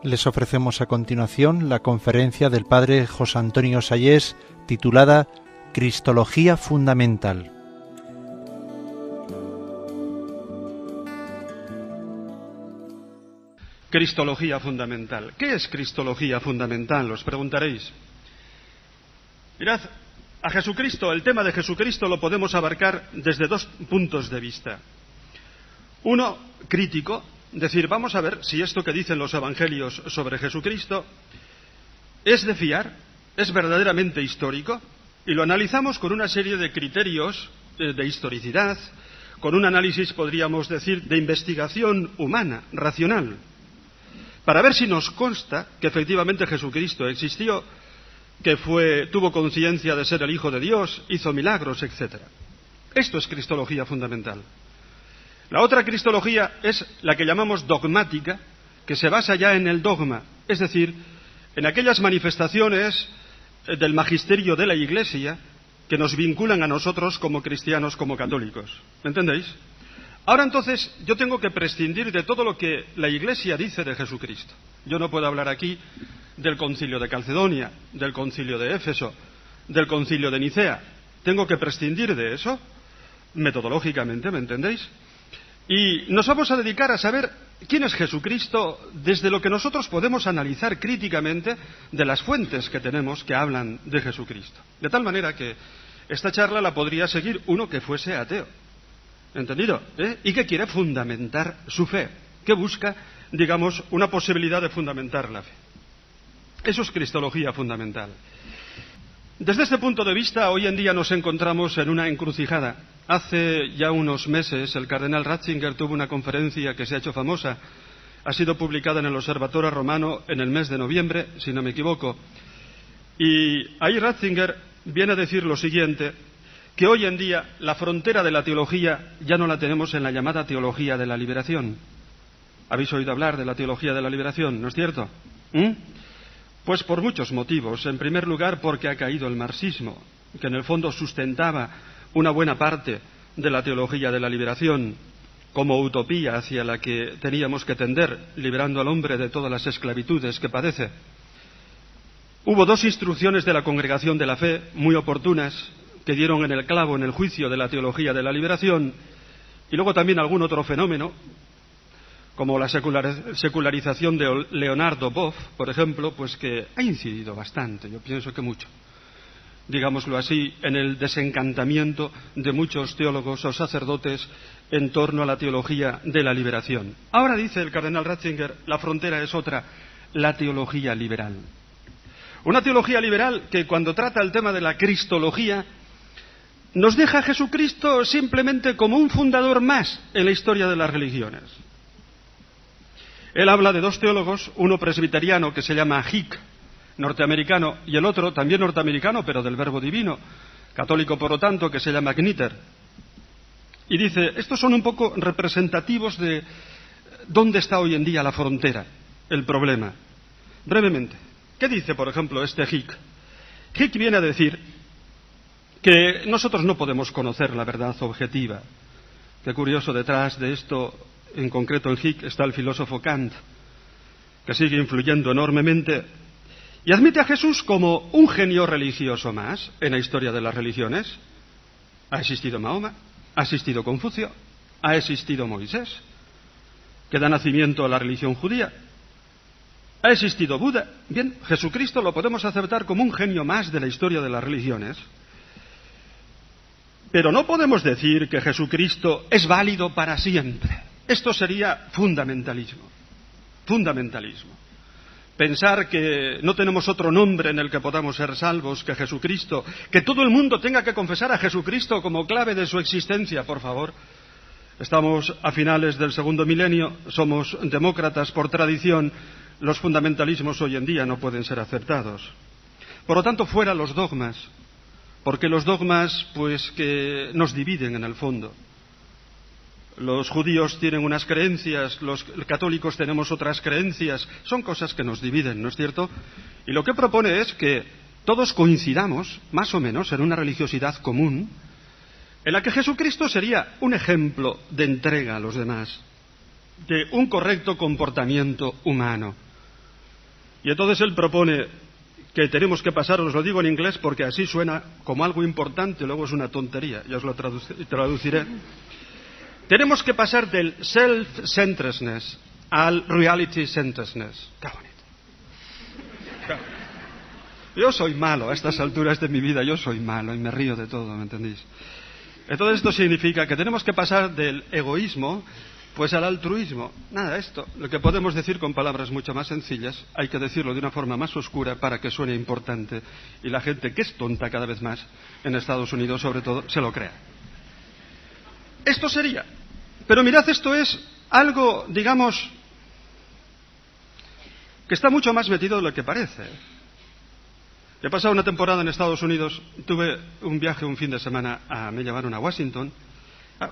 Les ofrecemos a continuación la conferencia del Padre José Antonio Sayés, titulada Cristología Fundamental. Cristología fundamental. ¿Qué es Cristología fundamental? Os preguntaréis. Mirad, a Jesucristo, el tema de Jesucristo lo podemos abarcar desde dos puntos de vista. Uno, crítico, decir, vamos a ver si esto que dicen los evangelios sobre Jesucristo es de fiar, es verdaderamente histórico, y lo analizamos con una serie de criterios de historicidad, con un análisis, podríamos decir, de investigación humana, racional, para ver si nos consta que efectivamente Jesucristo existió, que tuvo conciencia de ser el Hijo de Dios, hizo milagros, etc. Esto es cristología fundamental. La otra cristología es la que llamamos dogmática, que se basa ya en el dogma, es decir, en aquellas manifestaciones del magisterio de la Iglesia que nos vinculan a nosotros como cristianos, como católicos. ¿Me entendéis? Ahora entonces yo tengo que prescindir de todo lo que la Iglesia dice de Jesucristo. Yo no puedo hablar aquí del Concilio de Calcedonia, del Concilio de Éfeso, del Concilio de Nicea. Tengo que prescindir de eso, metodológicamente, ¿me entendéis? Y nos vamos a dedicar a saber quién es Jesucristo desde lo que nosotros podemos analizar críticamente de las fuentes que tenemos que hablan de Jesucristo. De tal manera que esta charla la podría seguir uno que fuese ateo. ¿Entendido? Y que quiere fundamentar su fe, que busca, digamos, una posibilidad de fundamentar la fe. Eso es cristología fundamental. Desde este punto de vista, hoy en día nos encontramos en una encrucijada. Hace ya unos meses el cardenal Ratzinger tuvo una conferencia que se ha hecho famosa, ha sido publicada en el Observatorio Romano en el mes de noviembre, si no me equivoco, y ahí Ratzinger viene a decir lo siguiente, que hoy en día la frontera de la teología ya no la tenemos en la llamada teología de la liberación. ¿Habéis oído hablar de la teología de la liberación, no es cierto? Pues por muchos motivos. En primer lugar, porque ha caído el marxismo, que en el fondo sustentaba una buena parte de la teología de la liberación como utopía hacia la que teníamos que tender, liberando al hombre de todas las esclavitudes que padece. Hubo dos instrucciones de la Congregación de la Fe muy oportunas que dieron en el clavo en el juicio de la teología de la liberación, y luego también algún otro fenómeno, como la secularización de Leonardo Boff, por ejemplo, pues que ha incidido bastante, yo pienso que mucho, digámoslo así, en el desencantamiento de muchos teólogos o sacerdotes en torno a la teología de la liberación. Ahora dice el cardenal Ratzinger, la frontera es otra, la teología liberal. Una teología liberal que cuando trata el tema de la cristología nos deja a Jesucristo simplemente como un fundador más en la historia de las religiones. Él habla de dos teólogos, uno presbiteriano que se llama Hick, norteamericano, y el otro también norteamericano, pero del Verbo Divino, católico por lo tanto, que se llama Knitter. Y dice, estos son un poco representativos de dónde está hoy en día la frontera, el problema. Brevemente, ¿qué dice, por ejemplo, este Hick? Hick viene a decir que nosotros no podemos conocer la verdad objetiva. Qué curioso, detrás de esto, en concreto en Hick, está el filósofo Kant, que sigue influyendo enormemente, y admite a Jesús como un genio religioso más en la historia de las religiones. Ha existido Mahoma, ha existido Confucio, ha existido Moisés, que da nacimiento a la religión judía, ha existido Buda. Bien, Jesucristo lo podemos aceptar como un genio más de la historia de las religiones, pero no podemos decir que Jesucristo es válido para siempre. Esto sería fundamentalismo. Fundamentalismo. Pensar que no tenemos otro nombre en el que podamos ser salvos que Jesucristo, que todo el mundo tenga que confesar a Jesucristo como clave de su existencia, por favor. Estamos a finales del segundo milenio, somos demócratas por tradición, los fundamentalismos hoy en día no pueden ser aceptados. Por lo tanto, fuera los dogmas, porque los dogmas, pues, que nos dividen en el fondo. Los judíos tienen unas creencias, los católicos tenemos otras creencias, son cosas que nos dividen, ¿no es cierto? Y lo que propone es que todos coincidamos, más o menos, en una religiosidad común, en la que Jesucristo sería un ejemplo de entrega a los demás, de un correcto comportamiento humano. Y entonces él propone que tenemos que pasar, os lo digo en inglés porque así suena como algo importante, luego es una tontería, ya os lo traduciré. Tenemos que pasar del self-centeredness al reality-centeredness. ¡Qué bonito! Yo soy malo, a estas alturas de mi vida yo soy malo y me río de todo, ¿me entendéis? Entonces esto significa que tenemos que pasar del egoísmo pues al altruismo. Nada, esto, lo que podemos decir con palabras mucho más sencillas, hay que decirlo de una forma más oscura para que suene importante y la gente que es tonta cada vez más, en Estados Unidos sobre todo, se lo crea. Esto sería. Pero mirad, esto es algo, digamos, que está mucho más metido de lo que parece. He pasado una temporada en Estados Unidos, tuve un viaje un fin de semana, me llevaron a Washington.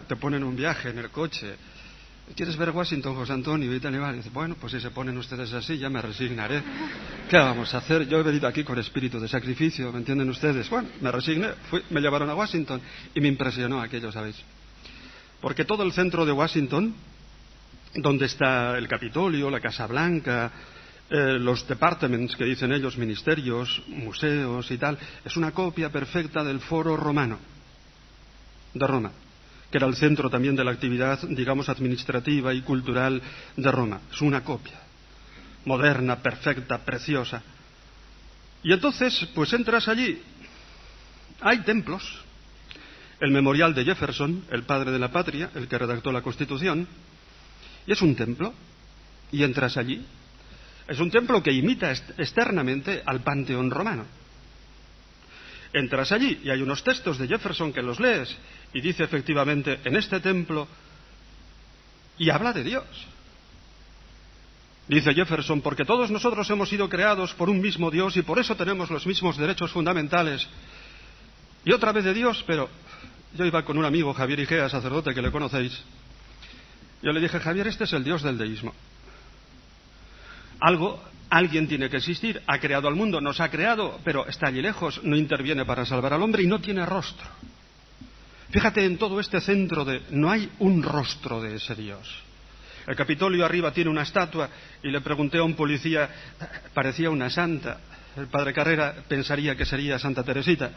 Te ponen un viaje en el coche. ¿Quieres ver Washington, José Antonio? Y tal y mal. Y dice, bueno, pues si se ponen ustedes así, ya me resignaré. ¿Qué vamos a hacer? Yo he venido aquí con espíritu de sacrificio, ¿me entienden ustedes? Bueno, me resigné, me llevaron a Washington y me impresionó aquello, ¿sabéis? Porque todo el centro de Washington, donde está el Capitolio, la Casa Blanca, los departments que dicen ellos, ministerios, museos y tal, es una copia perfecta del Foro Romano de Roma, que era el centro también de la actividad, digamos, administrativa y cultural de Roma. Es una copia, moderna, perfecta, preciosa. Y entonces, pues entras allí, hay templos, el memorial de Jefferson, el padre de la patria, el que redactó la Constitución, y es un templo, y entras allí. Es un templo que imita externamente al Panteón romano. Entras allí y hay unos textos de Jefferson que los lees y dice efectivamente en este templo y habla de Dios. Dice Jefferson, porque todos nosotros hemos sido creados por un mismo Dios y por eso tenemos los mismos derechos fundamentales. Y otra vez de Dios, pero yo iba con un amigo, Javier Igea, sacerdote que le conocéis. Yo le dije, Javier, este es el Dios del deísmo. Alguien tiene que existir, ha creado al mundo, nos ha creado, pero está allí lejos, no interviene para salvar al hombre y no tiene rostro. Fíjate en todo este centro no hay un rostro de ese Dios. El Capitolio arriba tiene una estatua y le pregunté a un policía, parecía una santa, el padre Carrera pensaría que sería Santa Teresita,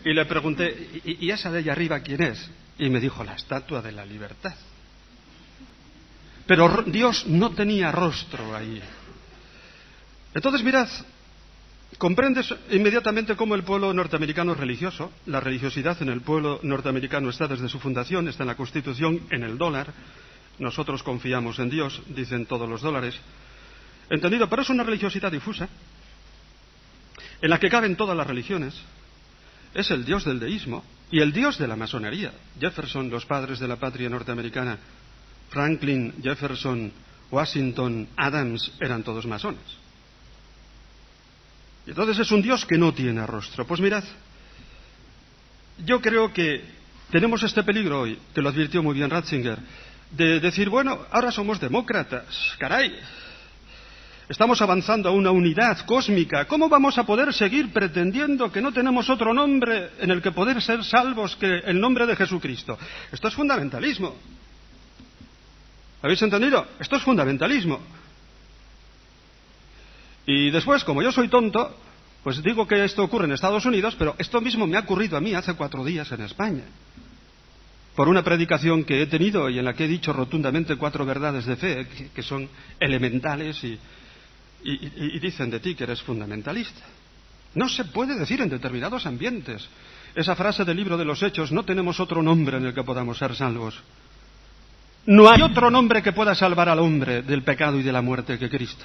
y le pregunté, ¿y esa de allá arriba quién es? Y me dijo, la estatua de la libertad. Pero Dios no tenía rostro ahí. Entonces, mirad, comprendes inmediatamente cómo el pueblo norteamericano es religioso. La religiosidad en el pueblo norteamericano está desde su fundación, está en la Constitución, en el dólar. Nosotros confiamos en Dios, dicen todos los dólares. ¿Entendido? Pero es una religiosidad difusa, en la que caben todas las religiones. Es el Dios del deísmo y el Dios de la masonería. Jefferson, los padres de la patria norteamericana, Franklin, Jefferson, Washington, Adams, eran todos masones. Y entonces es un Dios que no tiene rostro. Pues mirad, yo creo que tenemos este peligro hoy, que lo advirtió muy bien Ratzinger, de decir, bueno, ahora somos demócratas, caray, estamos avanzando a una unidad cósmica, ¿cómo vamos a poder seguir pretendiendo que no tenemos otro nombre en el que poder ser salvos que el nombre de Jesucristo? Esto es fundamentalismo. ¿Habéis entendido? Esto es fundamentalismo. Y después, como yo soy tonto, pues digo que esto ocurre en Estados Unidos, pero esto mismo me ha ocurrido a mí hace 4 días en España. Por una predicación que he tenido y en la que he dicho rotundamente 4 verdades de fe, que son elementales y dicen de ti que eres fundamentalista. No se puede decir en determinados ambientes. Esa frase del libro de los Hechos, no tenemos otro nombre en el que podamos ser salvos. No hay otro nombre que pueda salvar al hombre del pecado y de la muerte que Cristo.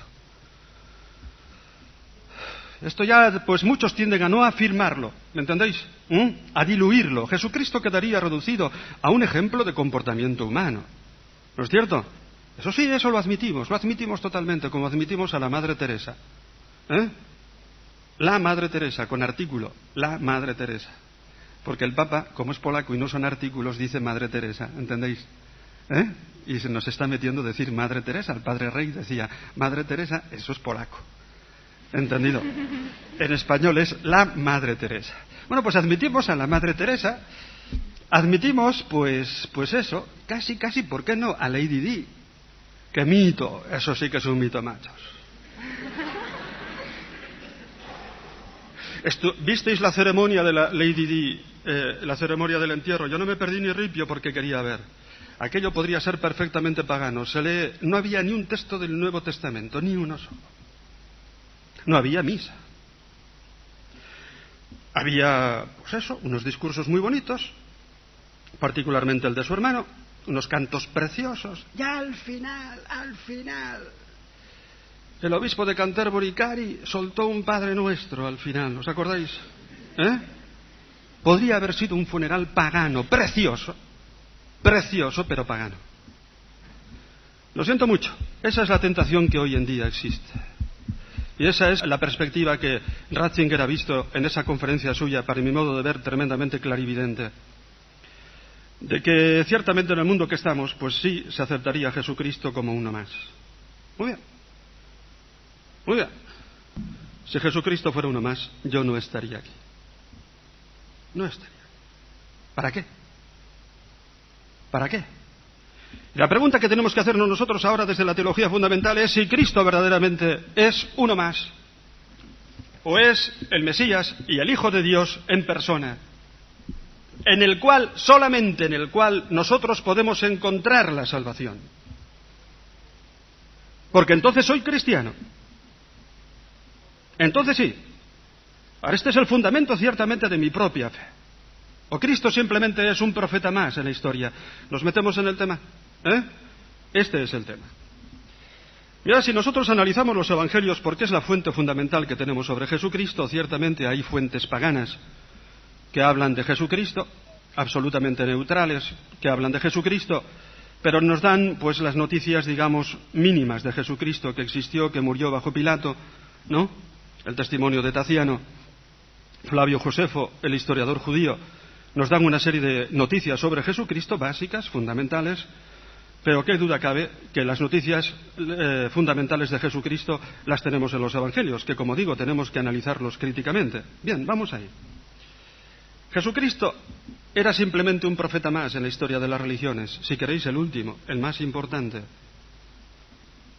Esto ya, pues muchos tienden a no afirmarlo, ¿me entendéis? A diluirlo. Jesucristo quedaría reducido a un ejemplo de comportamiento humano. ¿No es cierto? Eso sí, eso lo admitimos totalmente, como admitimos a la Madre Teresa. La Madre Teresa, con artículo, la Madre Teresa. Porque el Papa, como es polaco y no son artículos, dice Madre Teresa, ¿entendéis? Y se nos está metiendo decir Madre Teresa. El Padre Rey decía, Madre Teresa, eso es polaco. ¿Entendido? En español es la Madre Teresa. Bueno, pues admitimos a la Madre Teresa, admitimos, pues eso, casi, ¿por qué no? A Lady Di. ¡Qué mito! Eso sí que es un mito, machos. ¿Visteis la ceremonia de la Lady Di, la ceremonia del entierro? Yo no me perdí ni ripio porque quería ver. Aquello podría ser perfectamente pagano. No había ni un texto del Nuevo Testamento, ni uno solo. No había misa. Había, pues eso, unos discursos muy bonitos, particularmente el de su hermano, unos cantos preciosos. Ya al final, el obispo de Canterbury, Cary, soltó un Padre Nuestro al final, ¿os acordáis? Podría haber sido un funeral pagano, precioso, pero pagano. Lo siento mucho, esa es la tentación que hoy en día existe. Y esa es la perspectiva que Ratzinger ha visto en esa conferencia suya, para mi modo de ver, tremendamente clarividente. De que ciertamente en el mundo que estamos, pues sí, se aceptaría a Jesucristo como uno más. Muy bien. Muy bien. Si Jesucristo fuera uno más, yo no estaría aquí. No estaría. ¿Para qué? ¿Para qué? Y la pregunta que tenemos que hacernos nosotros ahora desde la teología fundamental es si Cristo verdaderamente es uno más, o es el Mesías y el Hijo de Dios en persona, solamente en el cual nosotros podemos encontrar la salvación. Porque entonces soy cristiano. Entonces sí. Ahora este es el fundamento ciertamente de mi propia fe. O Cristo simplemente es un profeta más en la historia. ¿Nos metemos en el tema? Este es el tema. Mira, si nosotros analizamos los evangelios, porque es la fuente fundamental que tenemos sobre Jesucristo, ciertamente hay fuentes paganas que hablan de Jesucristo, absolutamente neutrales, que hablan de Jesucristo, pero nos dan pues las noticias, digamos, mínimas de Jesucristo, que existió, que murió bajo Pilato, ¿no? El testimonio de Taciano, Flavio Josefo, el historiador judío, nos dan una serie de noticias sobre Jesucristo, básicas, fundamentales, pero qué duda cabe que las noticias fundamentales de Jesucristo las tenemos en los evangelios, que como digo, tenemos que analizarlos críticamente. Bien, vamos ahí. Jesucristo era simplemente un profeta más en la historia de las religiones, si queréis el último, el más importante.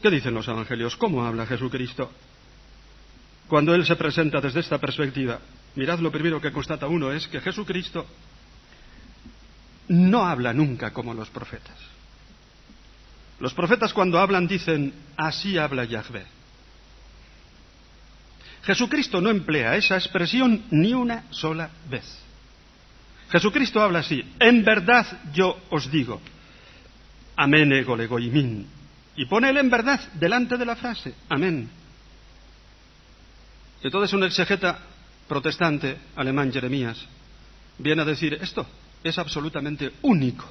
¿Qué dicen los evangelios? ¿Cómo habla Jesucristo? Cuando Él se presenta desde esta perspectiva, mirad, lo primero que constata uno es que Jesucristo no habla nunca como los profetas. Los profetas cuando hablan dicen, así habla Yahvé. Jesucristo no emplea esa expresión ni una sola vez. Jesucristo habla así, en verdad yo os digo, amén ego legoimín, y pone el en verdad delante de la frase, amén. Entonces un exegeta protestante alemán, Jeremías, viene a decir, esto es absolutamente único,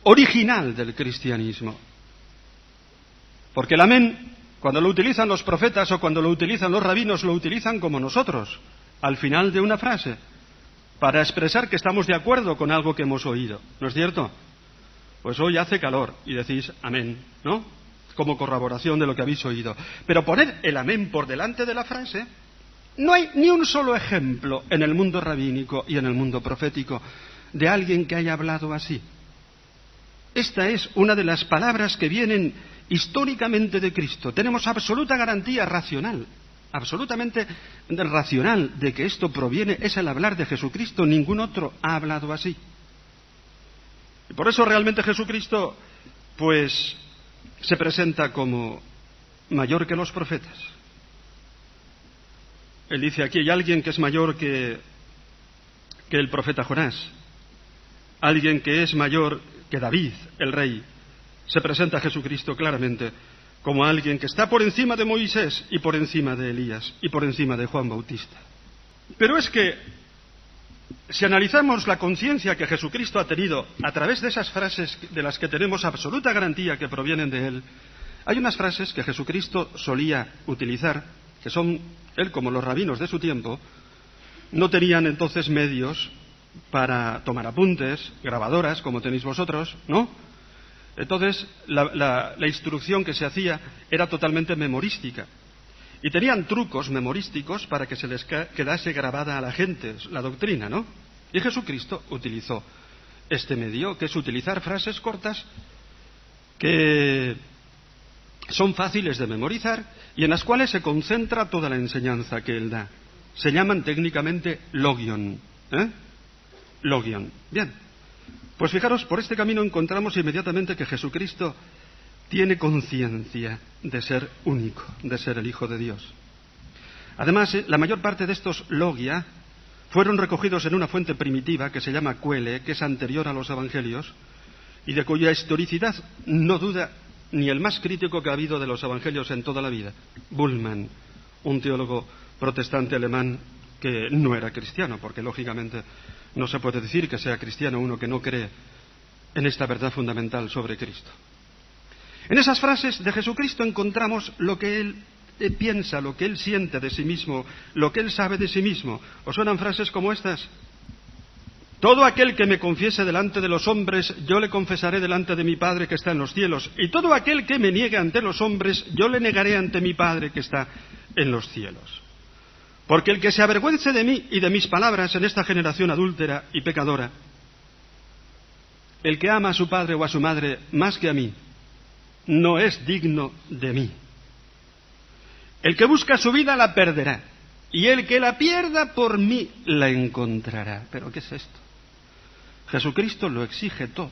original del cristianismo. Porque el amén, cuando lo utilizan los profetas o cuando lo utilizan los rabinos, lo utilizan como nosotros, al final de una frase, para expresar que estamos de acuerdo con algo que hemos oído. ¿No es cierto? Pues hoy hace calor y decís amén, ¿no? Como corroboración de lo que habéis oído. Pero poner el amén por delante de la frase, no hay ni un solo ejemplo en el mundo rabínico y en el mundo profético de alguien que haya hablado así. Esta es una de las palabras que vienen históricamente de Cristo. Tenemos absoluta garantía racional, absolutamente racional de que esto proviene, es el hablar de Jesucristo. Ningún otro ha hablado así. Y por eso realmente Jesucristo, pues, se presenta como mayor que los profetas. Él dice aquí, hay alguien que es mayor que el profeta Jonás, alguien que es mayor que David, el rey. Se presenta a Jesucristo claramente como alguien que está por encima de Moisés y por encima de Elías y por encima de Juan Bautista. Pero es que, si analizamos la conciencia que Jesucristo ha tenido a través de esas frases de las que tenemos absoluta garantía que provienen de Él, hay unas frases que Jesucristo solía utilizar, que son, él como los rabinos de su tiempo, no tenían entonces medios para tomar apuntes, grabadoras, como tenéis vosotros, ¿no? Entonces, la instrucción que se hacía era totalmente memorística. Y tenían trucos memorísticos para que se les quedase grabada a la gente la doctrina, ¿no? Y Jesucristo utilizó este medio, que es utilizar frases cortas que son fáciles de memorizar y en las cuales se concentra toda la enseñanza que Él da. se llaman técnicamente logion. Logion. Bien, pues fijaros, por este camino encontramos inmediatamente que Jesucristo tiene conciencia de ser único, de ser el Hijo de Dios. Además, la mayor parte de estos logia fueron recogidos en una fuente primitiva que se llama Quelle, que es anterior a los Evangelios, y de cuya historicidad no duda ni el más crítico que ha habido de los Evangelios en toda la vida, Bullmann, un teólogo protestante alemán que no era cristiano, porque lógicamente no se puede decir que sea cristiano uno que no cree en esta verdad fundamental sobre Cristo. En esas frases de Jesucristo encontramos lo que Él piensa, lo que Él siente de sí mismo, lo que Él sabe de sí mismo. ¿Os suenan frases como estas? Todo aquel que me confiese delante de los hombres, yo le confesaré delante de mi Padre que está en los cielos. Y todo aquel que me niegue ante los hombres, yo le negaré ante mi Padre que está en los cielos. Porque el que se avergüence de mí y de mis palabras en esta generación adúltera y pecadora, el que ama a su padre o a su madre más que a mí, no es digno de mí. El que busca su vida la perderá, y el que la pierda por mí la encontrará. ¿Pero qué es esto? Jesucristo lo exige todo.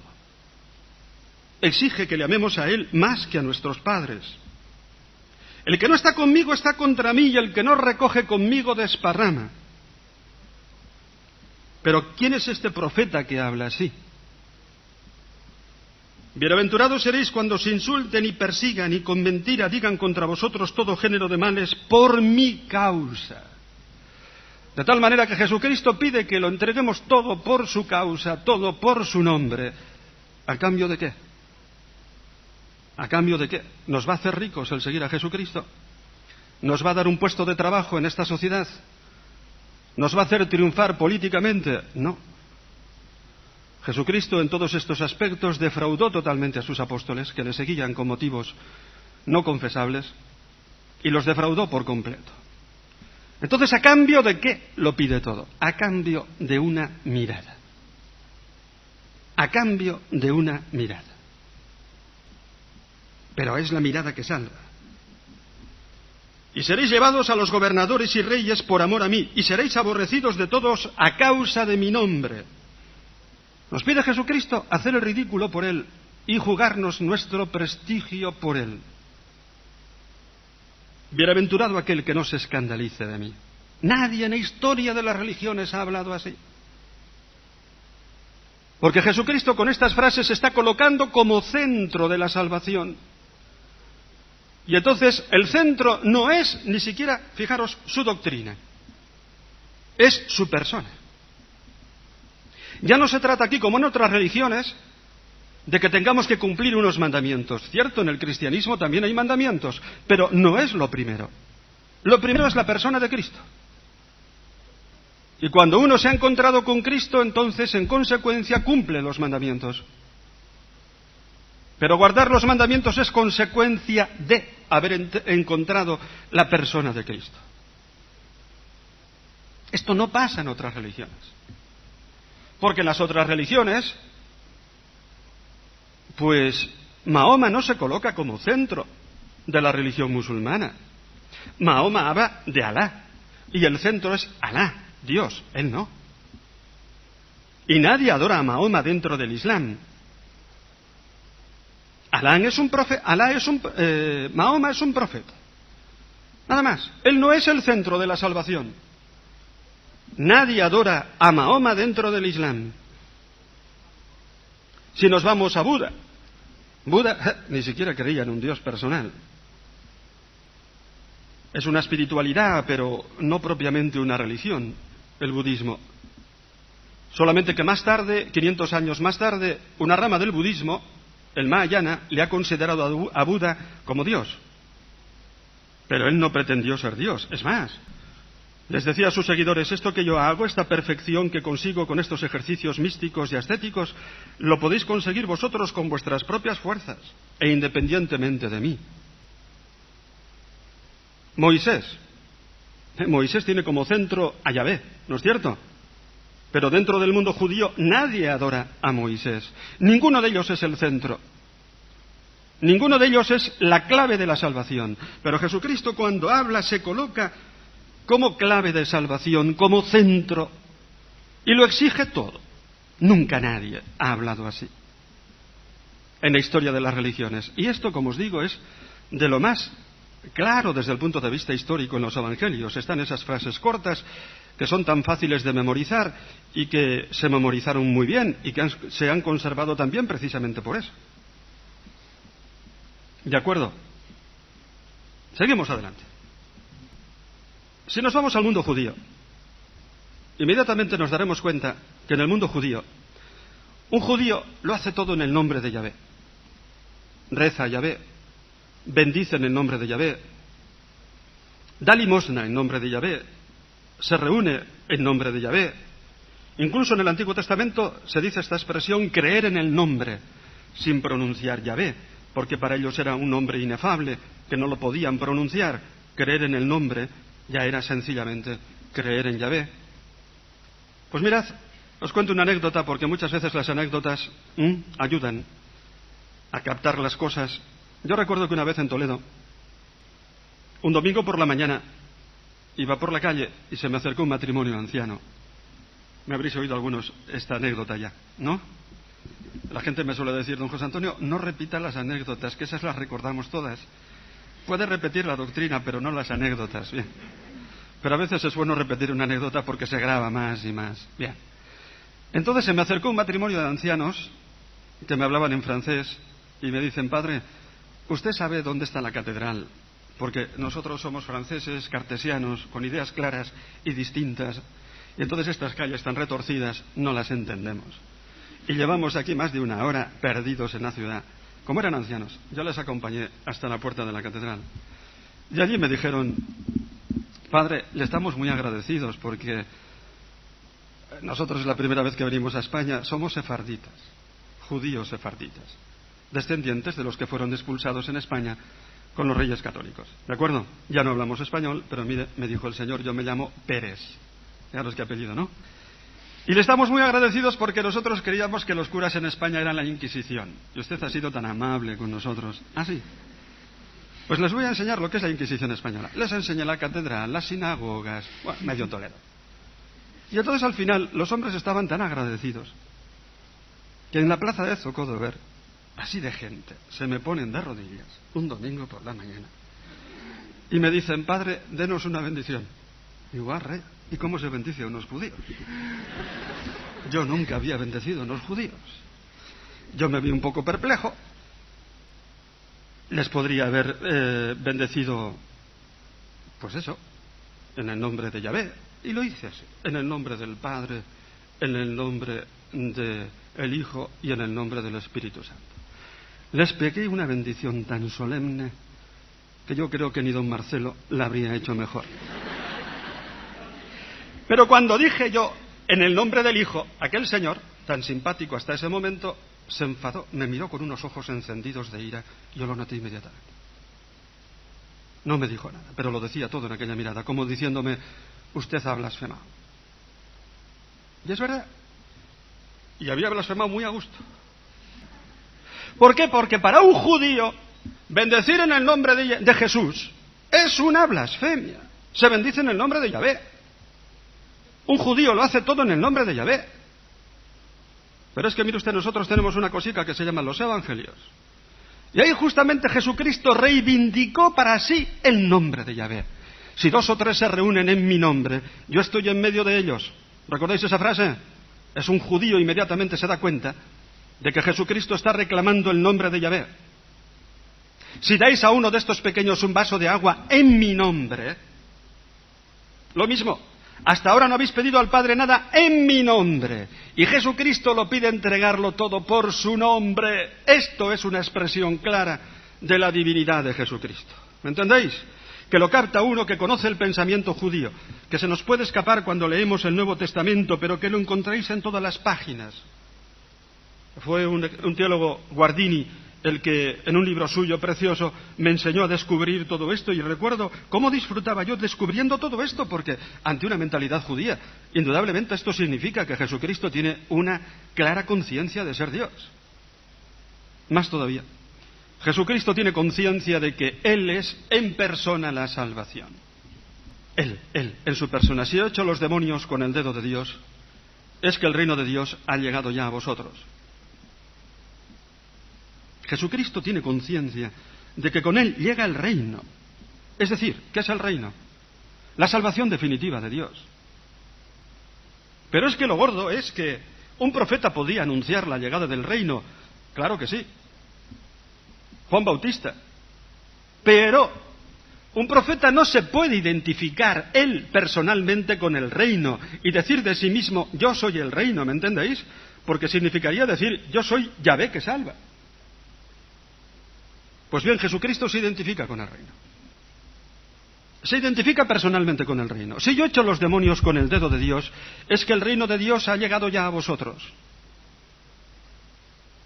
Exige que le amemos a Él más que a nuestros padres. El que no está conmigo está contra mí, y el que no recoge conmigo desparrama. Pero ¿quién es este profeta que habla así? Bienaventurados seréis cuando os insulten y persigan y con mentira digan contra vosotros todo género de males por mi causa. De tal manera que Jesucristo pide que lo entreguemos todo por su causa, todo por su nombre. ¿A cambio de qué? ¿A cambio de qué? ¿Nos va a hacer ricos el seguir a Jesucristo? ¿Nos va a dar un puesto de trabajo en esta sociedad? ¿Nos va a hacer triunfar políticamente? No. Jesucristo en todos estos aspectos defraudó totalmente a sus apóstoles, que le seguían con motivos no confesables, y los defraudó por completo. Entonces, ¿a cambio de qué lo pide todo? A cambio de una mirada. A cambio de una mirada. Pero es la mirada que salva. Y seréis llevados a los gobernadores y reyes por amor a mí, y seréis aborrecidos de todos a causa de mi nombre. Nos pide Jesucristo hacer el ridículo por Él y jugarnos nuestro prestigio por Él. Bienaventurado aquel que no se escandalice de mí. Nadie en la historia de las religiones ha hablado así. Porque Jesucristo con estas frases se está colocando como centro de la salvación. Y entonces el centro no es ni siquiera, fijaros, su doctrina. Es su persona. Ya no se trata aquí, como en otras religiones, de que tengamos que cumplir unos mandamientos. Cierto, en el cristianismo también hay mandamientos, pero no es lo primero. Lo primero es la persona de Cristo. Y cuando uno se ha encontrado con Cristo, entonces, en consecuencia, cumple los mandamientos. Pero guardar los mandamientos es consecuencia de haber encontrado la persona de Cristo. Esto no pasa en otras religiones. Porque en las otras religiones, pues Mahoma no se coloca como centro de la religión musulmana. Mahoma habla de Alá, y el centro es Alá, Dios, él no. Y nadie adora a Mahoma dentro del Islam. Mahoma es un profeta. Nada más, él no es el centro de la salvación. Nadie adora a Mahoma dentro del Islam. Si nos vamos a Buda, Buda ni siquiera creía en un Dios personal. Es una espiritualidad, pero no propiamente una religión, el budismo. Solamente que más tarde, 500 años más tarde, una rama del budismo, el Mahayana, le ha considerado a Buda como Dios. Pero él no pretendió ser Dios. Es más, les decía a sus seguidores, esto que yo hago, esta perfección que consigo con estos ejercicios místicos y ascéticos, lo podéis conseguir vosotros con vuestras propias fuerzas e independientemente de mí. Moisés tiene como centro a Yahvé, ¿no es cierto? Pero dentro del mundo judío nadie adora a Moisés. Ninguno de ellos es el centro. Ninguno de ellos es la clave de la salvación. Pero Jesucristo cuando habla se coloca como clave de salvación, como centro, y lo exige todo. Nunca nadie ha hablado así en la historia de las religiones. Y esto, como os digo, es de lo más claro desde el punto de vista histórico en los evangelios. Están esas frases cortas que son tan fáciles de memorizar y que se memorizaron muy bien y que se han conservado también precisamente por eso. ¿De acuerdo? Seguimos adelante. Si nos vamos al mundo judío, inmediatamente nos daremos cuenta que en el mundo judío, un judío lo hace todo en el nombre de Yahvé. Reza a Yahvé, bendice en el nombre de Yahvé, da limosna en nombre de Yahvé, se reúne en nombre de Yahvé. Incluso en el Antiguo Testamento se dice esta expresión, creer en el nombre, sin pronunciar Yahvé, porque para ellos era un nombre inefable, que no lo podían pronunciar. Creer en el nombre ya era sencillamente creer en Yahvé. Pues mirad, os cuento una anécdota, porque muchas veces las anécdotas ayudan a captar las cosas. Yo recuerdo que una vez en Toledo, un domingo por la mañana, iba por la calle y se me acercó un matrimonio anciano. Me habréis oído algunos esta anécdota ya, ¿no? La gente me suele decir, don José Antonio, no repita las anécdotas, que esas las recordamos todas. Puede repetir la doctrina, pero no las anécdotas, bien. Pero a veces es bueno repetir una anécdota porque se graba más y más, bien. Entonces se me acercó un matrimonio de ancianos que me hablaban en francés y me dicen, padre, ¿usted sabe dónde está la catedral? Porque nosotros somos franceses, cartesianos, con ideas claras y distintas, y entonces estas calles tan retorcidas no las entendemos. Y llevamos aquí más de una hora perdidos en la ciudad. Como eran ancianos, yo les acompañé hasta la puerta de la catedral. Y allí me dijeron, padre, le estamos muy agradecidos porque nosotros es la primera vez que venimos a España, somos sefarditas, judíos sefarditas, descendientes de los que fueron expulsados en España con los reyes católicos. ¿De acuerdo? Ya no hablamos español, pero mire, me dijo el señor, yo me llamo Pérez. Fijaros qué apellido, ¿no? Y le estamos muy agradecidos porque nosotros creíamos que los curas en España eran la Inquisición. Y usted ha sido tan amable con nosotros. ¿Ah, sí? Pues les voy a enseñar lo que es la Inquisición española. Les enseñé la catedral, las sinagogas, bueno, medio Toledo. Y entonces al final los hombres estaban tan agradecidos que en la plaza de Zocodover, así de gente, se me ponen de rodillas un domingo por la mañana y me dicen, padre, denos una bendición. Y digo, rey, ¿y cómo se bendice a unos judíos? Yo nunca había bendecido a unos judíos. Yo me vi un poco perplejo. Les podría haber bendecido, pues eso, en el nombre de Yahvé. Y lo hice así, en el nombre del Padre, en el nombre del Hijo y en el nombre del Espíritu Santo. Les pegué una bendición tan solemne que yo creo que ni don Marcelo la habría hecho mejor. Pero cuando dije yo, en el nombre del Hijo, aquel señor, tan simpático hasta ese momento, se enfadó, me miró con unos ojos encendidos de ira, yo lo noté inmediatamente. No me dijo nada, pero lo decía todo en aquella mirada, como diciéndome, usted ha blasfemado. Y es verdad, y había blasfemado muy a gusto. ¿Por qué? Porque para un judío, bendecir en el nombre de Jesús es una blasfemia. Se bendice en el nombre de Yahvé. Un judío lo hace todo en el nombre de Yahvé. Pero es que, mire usted, nosotros tenemos una cosita que se llama los evangelios. Y ahí justamente Jesucristo reivindicó para sí el nombre de Yahvé. Si 2 o 3 se reúnen en mi nombre, yo estoy en medio de ellos. ¿Recordáis esa frase? Es un judío, inmediatamente se da cuenta de que Jesucristo está reclamando el nombre de Yahvé. Si dais a uno de estos pequeños un vaso de agua en mi nombre, lo mismo. Hasta ahora no habéis pedido al Padre nada en mi nombre. Y Jesucristo lo pide entregarlo todo por su nombre. Esto es una expresión clara de la divinidad de Jesucristo. ¿Me entendéis? Que lo capta uno que conoce el pensamiento judío, que se nos puede escapar cuando leemos el Nuevo Testamento, pero que lo encontráis en todas las páginas. Fue un teólogo, Guardini, el que en un libro suyo precioso me enseñó a descubrir todo esto, y recuerdo cómo disfrutaba yo descubriendo todo esto, porque ante una mentalidad judía, indudablemente esto significa que Jesucristo tiene una clara conciencia de ser Dios. Más todavía, Jesucristo tiene conciencia de que Él es en persona la salvación. Él, en su persona. Si he hecho los demonios con el dedo de Dios, es que el reino de Dios ha llegado ya a vosotros. Jesucristo tiene conciencia de que con Él llega el reino. Es decir, ¿qué es el reino? La salvación definitiva de Dios. Pero es que lo gordo es que un profeta podía anunciar la llegada del reino. Claro que sí. Juan Bautista. Pero un profeta no se puede identificar él personalmente con el reino y decir de sí mismo, yo soy el reino, ¿me entendéis? Porque significaría decir, yo soy Yahvé que salva. Pues bien, Jesucristo se identifica con el reino. Se identifica personalmente con el reino. Si yo echo los demonios con el dedo de Dios, es que el reino de Dios ha llegado ya a vosotros.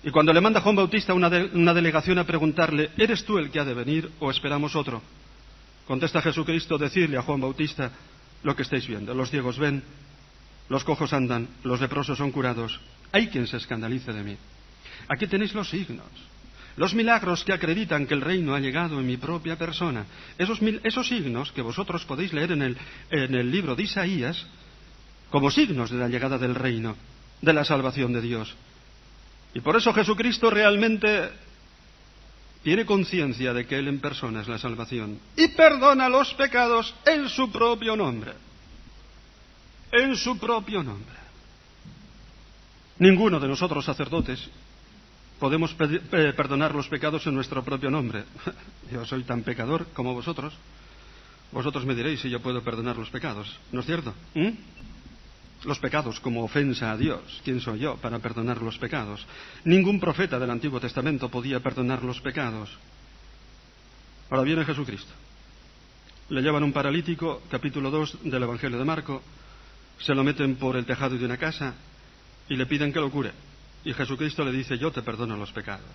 Y cuando le manda Juan Bautista una delegación a preguntarle, ¿eres tú el que ha de venir o esperamos otro? Contesta Jesucristo, decirle a Juan Bautista lo que estáis viendo. Los ciegos ven, los cojos andan, los leprosos son curados. Hay quien se escandalice de mí. Aquí tenéis los signos. Los milagros que acreditan que el reino ha llegado en mi propia persona. Esos signos que vosotros podéis leer en el libro de Isaías como signos de la llegada del reino, de la salvación de Dios. Y por eso Jesucristo realmente tiene conciencia de que Él en persona es la salvación. Y perdona los pecados en su propio nombre. En su propio nombre. Ninguno de nosotros sacerdotes podemos perdonar los pecados en nuestro propio nombre. Yo soy tan pecador como vosotros. Vosotros me diréis si yo puedo perdonar los pecados, ¿no es cierto? Los pecados como ofensa a Dios. ¿Quién soy yo para perdonar los pecados? Ningún profeta del Antiguo Testamento podía perdonar los pecados. Ahora viene Jesucristo. Le llevan un paralítico, capítulo 2 del Evangelio de Marco, se lo meten por el tejado de una casa y le piden que lo cure. Y Jesucristo le dice, yo te perdono los pecados.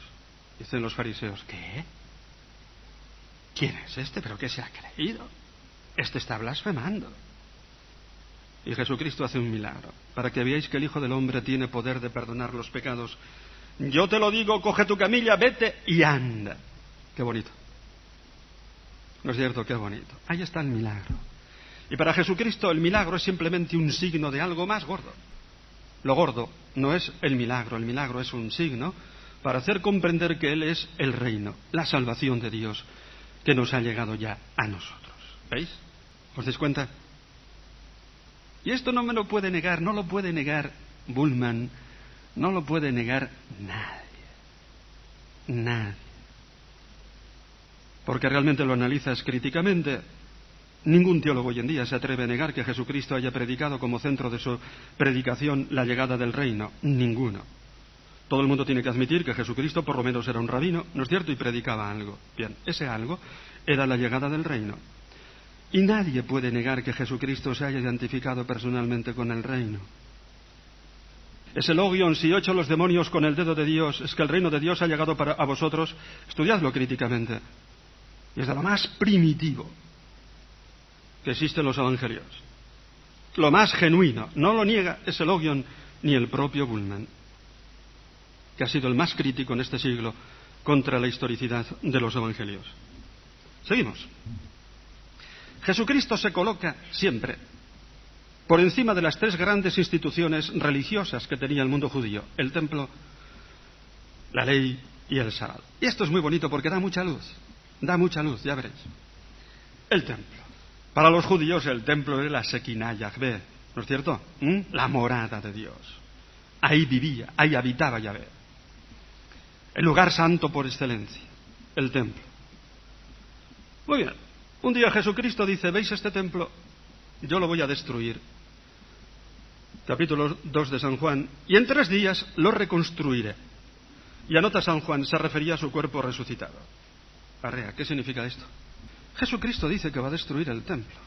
Dicen los fariseos, ¿qué? ¿Quién es este? ¿Pero qué se ha creído? Este está blasfemando. Y Jesucristo hace un milagro, para que veáis que el Hijo del Hombre tiene poder de perdonar los pecados. Yo te lo digo, coge tu camilla, vete y anda. Qué bonito. ¿No es cierto? Qué bonito. Ahí está el milagro. Y para Jesucristo el milagro es simplemente un signo de algo más gordo. Lo gordo no es el milagro es un signo para hacer comprender que Él es el reino, la salvación de Dios, que nos ha llegado ya a nosotros. ¿Veis? ¿Os dais cuenta? Y esto no me lo puede negar, no lo puede negar Bullman, no lo puede negar nadie. Nadie. Porque realmente lo analizas críticamente. Ningún teólogo hoy en día se atreve a negar que Jesucristo haya predicado como centro de su predicación la llegada del reino. Ninguno. Todo el mundo tiene que admitir que Jesucristo por lo menos era un rabino, ¿no es cierto? Y predicaba algo. Bien, ese algo era la llegada del reino. Y nadie puede negar que Jesucristo se haya identificado personalmente con el reino. Ese logion, si ocho los demonios con el dedo de Dios, es que el reino de Dios ha llegado a vosotros. Estudiadlo críticamente. Y es de lo más primitivo que existe en los evangelios. Lo más genuino. No lo niega ese logion ni el propio Bullman, que ha sido el más crítico en este siglo contra la historicidad de los evangelios. Seguimos. Jesucristo se coloca siempre por encima de las tres grandes instituciones religiosas que tenía el mundo judío: el templo, la ley y el sábado. Y esto es muy bonito porque da mucha luz, ya veréis. El templo. Para los judíos el templo era la Shekinah Yahvé, ¿no es cierto? La morada de Dios. Ahí vivía, ahí habitaba Yahvé. El lugar santo por excelencia, el templo. Muy bien. Un día Jesucristo dice, ¿veis este templo? Yo lo voy a destruir. Capítulo 2 de San Juan. Y en 3 días lo reconstruiré. Y anota San Juan, se refería a su cuerpo resucitado. Arrea, ¿qué significa esto? Jesucristo dice que va a destruir el templo.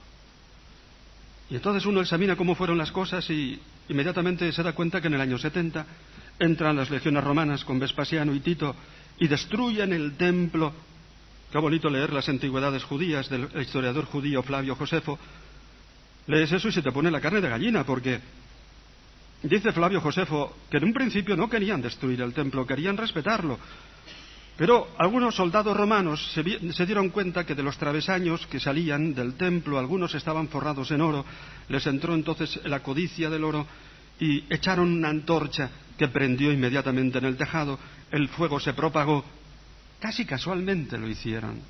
Y entonces uno examina cómo fueron las cosas y inmediatamente se da cuenta que en el año 70 entran las legiones romanas con Vespasiano y Tito y destruyen el templo. Qué bonito leer las antigüedades judías del historiador judío Flavio Josefo. Lees eso y se te pone la carne de gallina, porque dice Flavio Josefo que en un principio no querían destruir el templo, querían respetarlo. Pero algunos soldados romanos se dieron cuenta que de los travesaños que salían del templo, algunos estaban forrados en oro. Les entró entonces la codicia del oro y echaron una antorcha que prendió inmediatamente en el tejado. El fuego se propagó. Casi casualmente lo hicieron.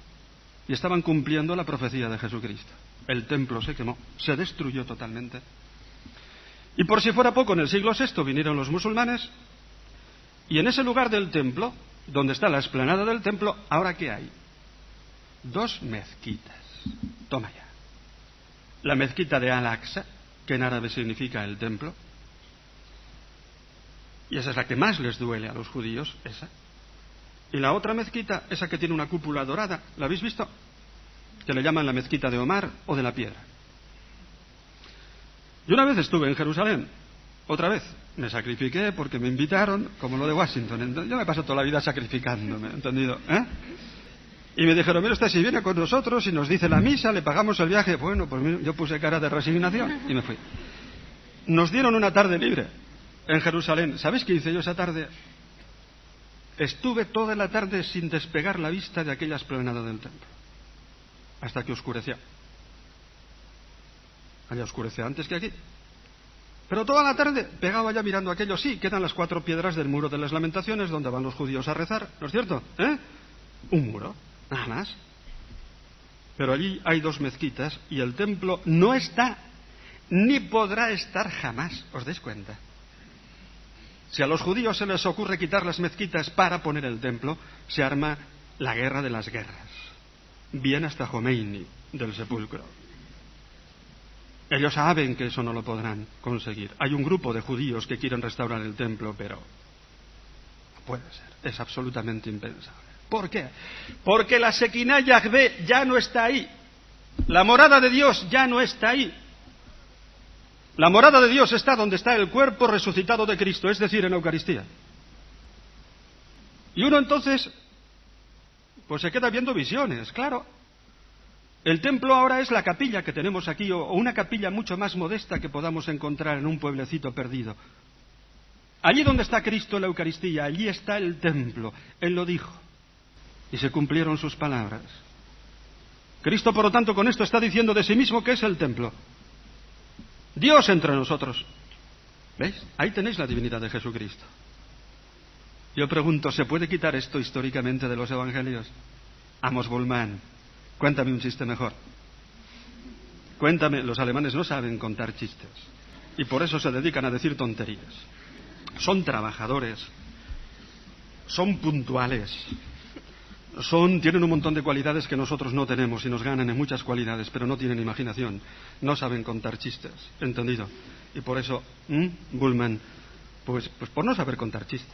Y estaban cumpliendo la profecía de Jesucristo. El templo se quemó, se destruyó totalmente. Y por si fuera poco, en el siglo VI vinieron los musulmanes y en ese lugar del templo, donde está la explanada del templo, ¿ahora qué hay? 2 mezquitas. Toma ya. La mezquita de Al-Aqsa, que en árabe significa el templo, y esa es la que más les duele a los judíos, esa. Y la otra mezquita, esa que tiene una cúpula dorada, ¿la habéis visto? Que le llaman la mezquita de Omar o de la piedra. Y una vez estuve en Jerusalén, otra vez, me sacrifiqué porque me invitaron, como lo de Washington. Yo me paso toda la vida sacrificándome, ¿entendido? Y me dijeron, mire usted, si viene con nosotros y nos dice la misa, le pagamos el viaje. Bueno, pues yo puse cara de resignación y me fui. Nos dieron una tarde libre en Jerusalén. ¿Sabéis qué hice yo esa tarde? Estuve toda la tarde sin despegar la vista de aquella explanada del templo, hasta que oscurecía. Allá oscurecía antes que aquí. Pero toda la tarde pegaba ya mirando aquello. Sí, quedan las 4 piedras del muro de las Lamentaciones, donde van los judíos a rezar, ¿no es cierto? Un muro, nada más. Pero allí hay 2 mezquitas y el templo no está, ni podrá estar jamás, ¿os dais cuenta? Si a los judíos se les ocurre quitar las mezquitas para poner el templo, se arma la guerra de las guerras. Bien hasta Jomeini del sepulcro. Ellos saben que eso no lo podrán conseguir. Hay un grupo de judíos que quieren restaurar el templo, pero no puede ser. Es absolutamente impensable. ¿Por qué? Porque la Shekinah Yahvé ya no está ahí. La morada de Dios ya no está ahí. La morada de Dios está donde está el cuerpo resucitado de Cristo, es decir, en la Eucaristía. Y uno entonces, pues se queda viendo visiones, claro. El templo ahora es la capilla que tenemos aquí, o una capilla mucho más modesta que podamos encontrar en un pueblecito perdido. Allí donde está Cristo en la Eucaristía, allí está el templo. Él lo dijo. Y se cumplieron sus palabras. Cristo, por lo tanto, con esto está diciendo de sí mismo que es el templo. Dios entre nosotros. ¿Veis? Ahí tenéis la divinidad de Jesucristo. Yo pregunto, ¿se puede quitar esto históricamente de los evangelios? Amos Bullmann, cuéntame un chiste mejor. Cuéntame, los alemanes no saben contar chistes. Y por eso se dedican a decir tonterías. Son trabajadores. Son puntuales. Tienen un montón de cualidades que nosotros no tenemos y nos ganan en muchas cualidades, pero no tienen imaginación, no saben contar chistes, ¿entendido? Y por eso, Bullmann, pues por no saber contar chistes.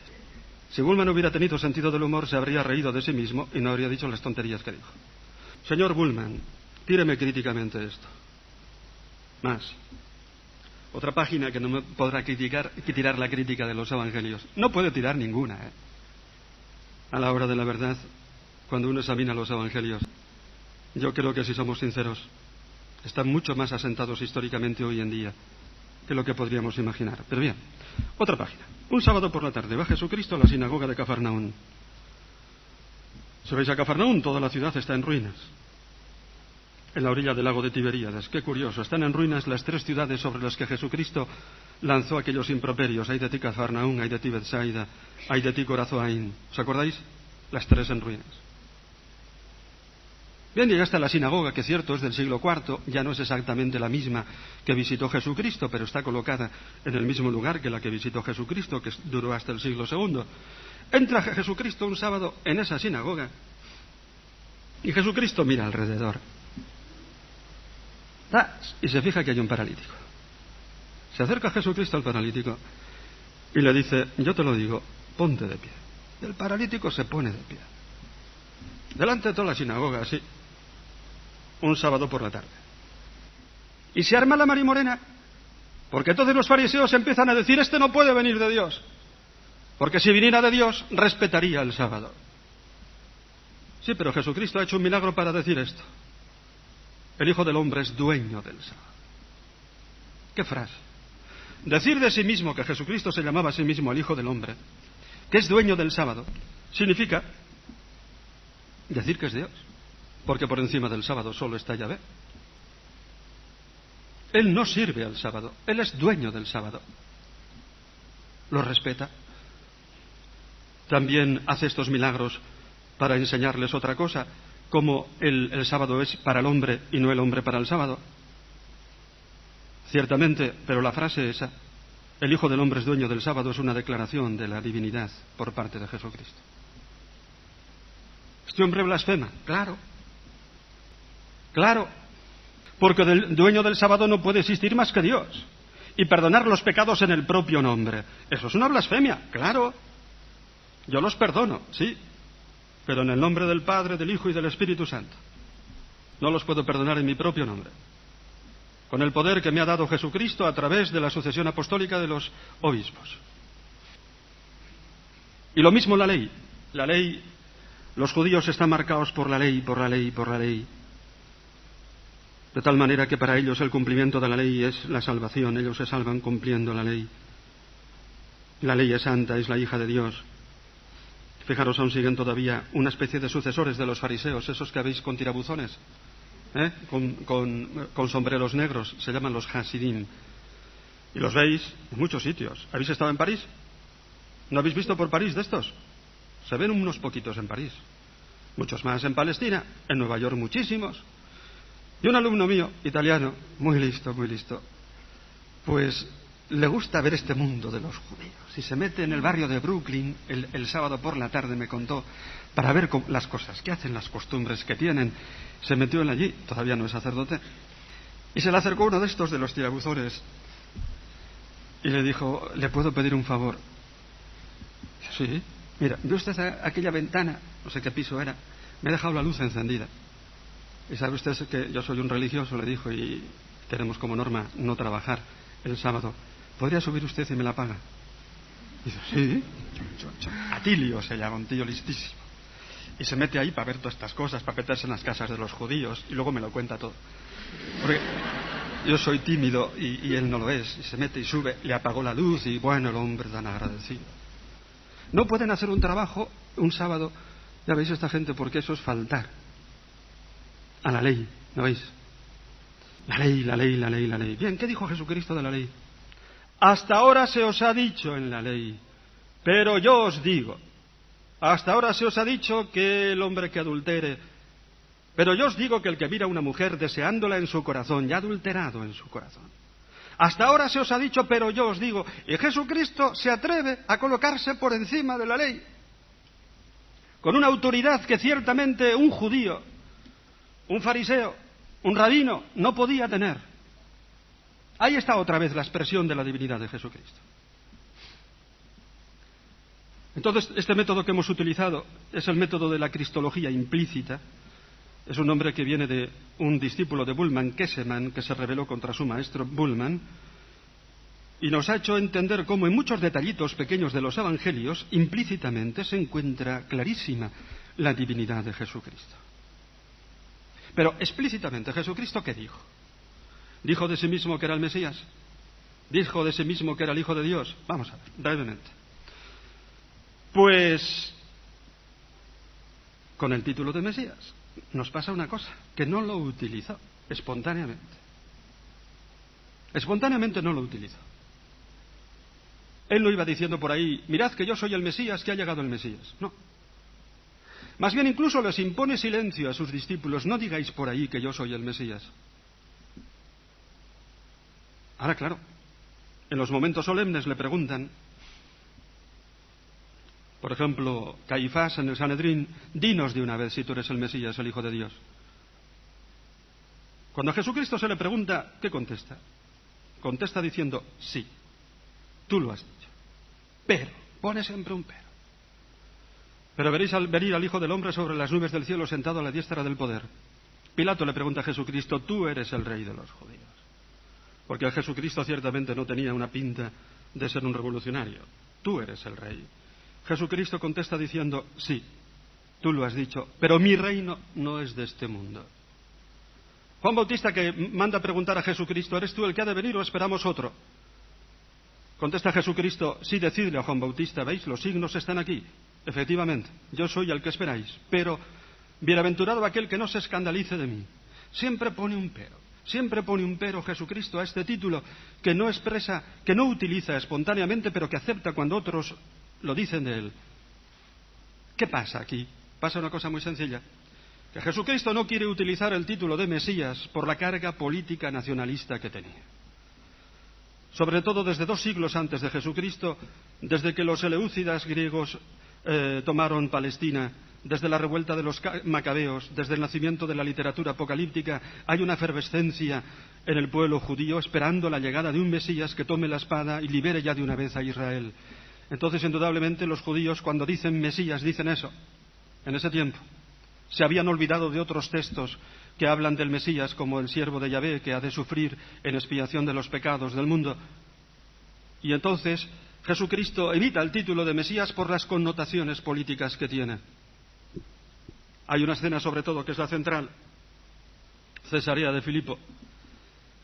Si Bullmann hubiera tenido sentido del humor, se habría reído de sí mismo y no habría dicho las tonterías que dijo. Señor Bullmann, tíreme críticamente esto. Más. Otra página que no me podrá tirar la crítica de los evangelios. No puede tirar ninguna, A la hora de la verdad, cuando uno examina los evangelios, yo creo que si somos sinceros, están mucho más asentados históricamente hoy en día que lo que podríamos imaginar. Pero bien, otra página. Un sábado por la tarde va Jesucristo a la sinagoga de Cafarnaún. Si vais a Cafarnaún, toda la ciudad está en ruinas. En la orilla del lago de Tiberíades. Qué curioso, están en ruinas las 3 ciudades sobre las que Jesucristo lanzó aquellos improperios. Hay de ti Cafarnaún, hay de ti Betsaida, hay de ti Corazoaín. ¿Os acordáis? Las 3 en ruinas. Bien, llegaste a la sinagoga, que cierto es del siglo IV, ya no es exactamente la misma que visitó Jesucristo, pero está colocada en el mismo lugar que la que visitó Jesucristo, que duró hasta el siglo II. Entra Jesucristo un sábado en esa sinagoga y Jesucristo mira alrededor y se fija que hay un paralítico. Se acerca a Jesucristo al paralítico y le dice, yo te lo digo, ponte de pie. Y el paralítico se pone de pie. Delante de toda la sinagoga, así. Un sábado por la tarde. Y se arma la marimorena, porque entonces los fariseos empiezan a decir, este no puede venir de Dios, porque si viniera de Dios, respetaría el sábado. Sí, pero Jesucristo ha hecho un milagro para decir esto. El Hijo del Hombre es dueño del sábado. ¿Qué frase? Decir de sí mismo que Jesucristo se llamaba a sí mismo el Hijo del Hombre, que es dueño del sábado, significa decir que es Dios, porque por encima del sábado solo está Yahvé. Él no sirve al sábado, Él es dueño del sábado. Lo respeta. También hace estos milagros para enseñarles otra cosa, como el sábado es para el hombre y no el hombre para el sábado. Ciertamente, pero la frase esa, el Hijo del Hombre es dueño del sábado, es una declaración de la divinidad por parte de Jesucristo. Este hombre blasfema, claro, porque del dueño del sábado no puede existir más que Dios, y perdonar los pecados en el propio nombre. Eso es una blasfemia, claro. Yo los perdono, sí, pero en el nombre del Padre, del Hijo y del Espíritu Santo. No los puedo perdonar en mi propio nombre, con el poder que me ha dado Jesucristo a través de la sucesión apostólica de los obispos. Y lo mismo la ley. La ley, los judíos están marcados por la ley, por la ley, por la ley. De tal manera que para ellos el cumplimiento de la ley es la salvación. Ellos se salvan cumpliendo la ley. La ley es santa, es la hija de Dios. Fijaros, aún siguen todavía una especie de sucesores de los fariseos, esos que veis con tirabuzones, con sombreros negros, se llaman los Hasidim. Y los veis en muchos sitios. ¿Habéis estado en París? ¿No habéis visto por París de estos? Se ven unos poquitos en París. Muchos más en Palestina, en Nueva York muchísimos. Y un alumno mío, italiano, muy listo, pues le gusta ver este mundo de los judíos. Y se mete en el barrio de Brooklyn el sábado por la tarde, me contó, para ver las cosas que hacen, las costumbres que tienen. Se metió él allí, todavía no es sacerdote, y se le acercó uno de estos de los tirabuzones y le dijo, ¿le puedo pedir un favor? Dice, sí, mira, ¿ve usted aquella ventana? No sé qué piso era, me ha dejado la luz encendida. Y sabe usted que yo soy un religioso, le dijo, y tenemos como norma no trabajar el sábado. ¿Podría subir usted y me la paga? Y dice, sí. Atilio se llama, un tío listísimo. Y se mete ahí para ver todas estas cosas, para meterse en las casas de los judíos, y luego me lo cuenta todo. Porque yo soy tímido y él no lo es. Y se mete y sube, le apagó la luz y bueno, el hombre tan agradecido. No pueden hacer un trabajo un sábado, ya veis esta gente, porque eso es faltar a la ley, ¿no veis? La ley, la ley, la ley, la ley. Bien, ¿qué dijo Jesucristo de la ley? Hasta ahora se os ha dicho en la ley, pero yo os digo, hasta ahora se os ha dicho que el hombre que adultere, pero yo os digo que el que mira a una mujer deseándola en su corazón, ya ha adulterado en su corazón. Hasta ahora se os ha dicho, pero yo os digo, y Jesucristo se atreve a colocarse por encima de la ley, con una autoridad que ciertamente un judío, un fariseo, un rabino no podía tener. Ahí está otra vez la expresión de la divinidad de Jesucristo. Entonces, este método que hemos utilizado es el método de la cristología implícita. Es un nombre que viene de un discípulo de Bultmann, Kesselman, que se rebeló contra su maestro Bultmann, y nos ha hecho entender cómo en muchos detallitos pequeños de los evangelios, implícitamente se encuentra clarísima la divinidad de Jesucristo. Pero explícitamente, ¿Jesucristo qué dijo? ¿Dijo de sí mismo que era el Mesías? ¿Dijo de sí mismo que era el Hijo de Dios? Vamos a ver, brevemente. Pues, con el título de Mesías, nos pasa una cosa, que no lo utilizó espontáneamente. Espontáneamente no lo utilizó. Él no iba diciendo por ahí, mirad que yo soy el Mesías, que ha llegado el Mesías. No. Más bien incluso les impone silencio a sus discípulos, no digáis por ahí que yo soy el Mesías. Ahora, claro, en los momentos solemnes le preguntan, por ejemplo, Caifás en el Sanedrín, dinos de una vez si tú eres el Mesías, el Hijo de Dios. Cuando a Jesucristo se le pregunta, ¿qué contesta? Contesta diciendo, sí, tú lo has dicho. Pero, pone siempre un pero. Pero veréis al venir al Hijo del Hombre sobre las nubes del cielo sentado a la diestra del poder. Pilato le pregunta a Jesucristo, tú eres el rey de los judíos. Porque a Jesucristo ciertamente no tenía una pinta de ser un revolucionario. Tú eres el rey. Jesucristo contesta diciendo, sí, tú lo has dicho, pero mi reino no es de este mundo. Juan Bautista, que manda preguntar a Jesucristo, ¿eres tú el que ha de venir o esperamos otro? Contesta Jesucristo, sí, decidle a Juan Bautista, ¿veis? Los signos están aquí. Efectivamente, yo soy el que esperáis, pero Bienaventurado aquel que no se escandalice de mí. Siempre pone un pero Jesucristo a este título que no expresa, que no utiliza espontáneamente, pero que acepta cuando otros lo dicen de él. ¿Qué pasa aquí? Pasa una cosa muy sencilla. Que Jesucristo no quiere utilizar el título de Mesías por la carga política nacionalista que tenía. Sobre todo desde 2 siglos antes de Jesucristo, desde que los eleucidas griegos tomaron Palestina, desde la revuelta de los macabeos, desde el nacimiento de la literatura apocalíptica, hay una efervescencia en el pueblo judío esperando la llegada de un Mesías que tome la espada y libere ya de una vez a Israel. Entonces, indudablemente, los judíos, cuando dicen Mesías, dicen eso. En ese tiempo se habían olvidado de otros textos que hablan del Mesías como el siervo de Yahvé que ha de sufrir en expiación de los pecados del mundo. Y entonces Jesucristo evita el título de Mesías por las connotaciones políticas que tiene. Hay una escena sobre todo que es la central, Cesarea de Filipo.